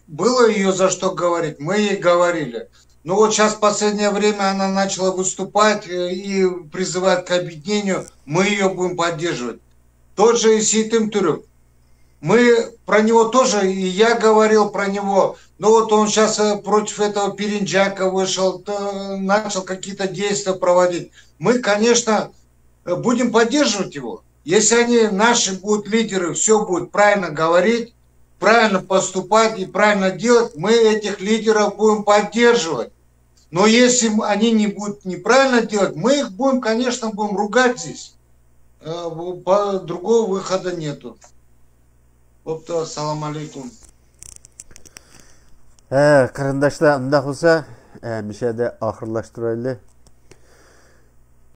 было ее за что говорить, мы ей говорили. Но вот сейчас в последнее время она начала выступать и призывать к объединению, мы ее будем поддерживать. Тот же Исейтым Түрік. Мы про него тоже, и я говорил про него, но вот он сейчас против этого Перинджака вышел, начал какие-то действия проводить. Мы, конечно, будем поддерживать его. Если они, наши будут лидеры, все будут правильно говорить, правильно поступать и правильно делать, мы этих лидеров будем поддерживать. Но если они не будут неправильно делать, мы их будем, конечно, будем ругать здесь. Другого выхода нету. Assalomu alaykum. Qarindoshlar, unda bo'lsa, mishada oxirlashtiraylik.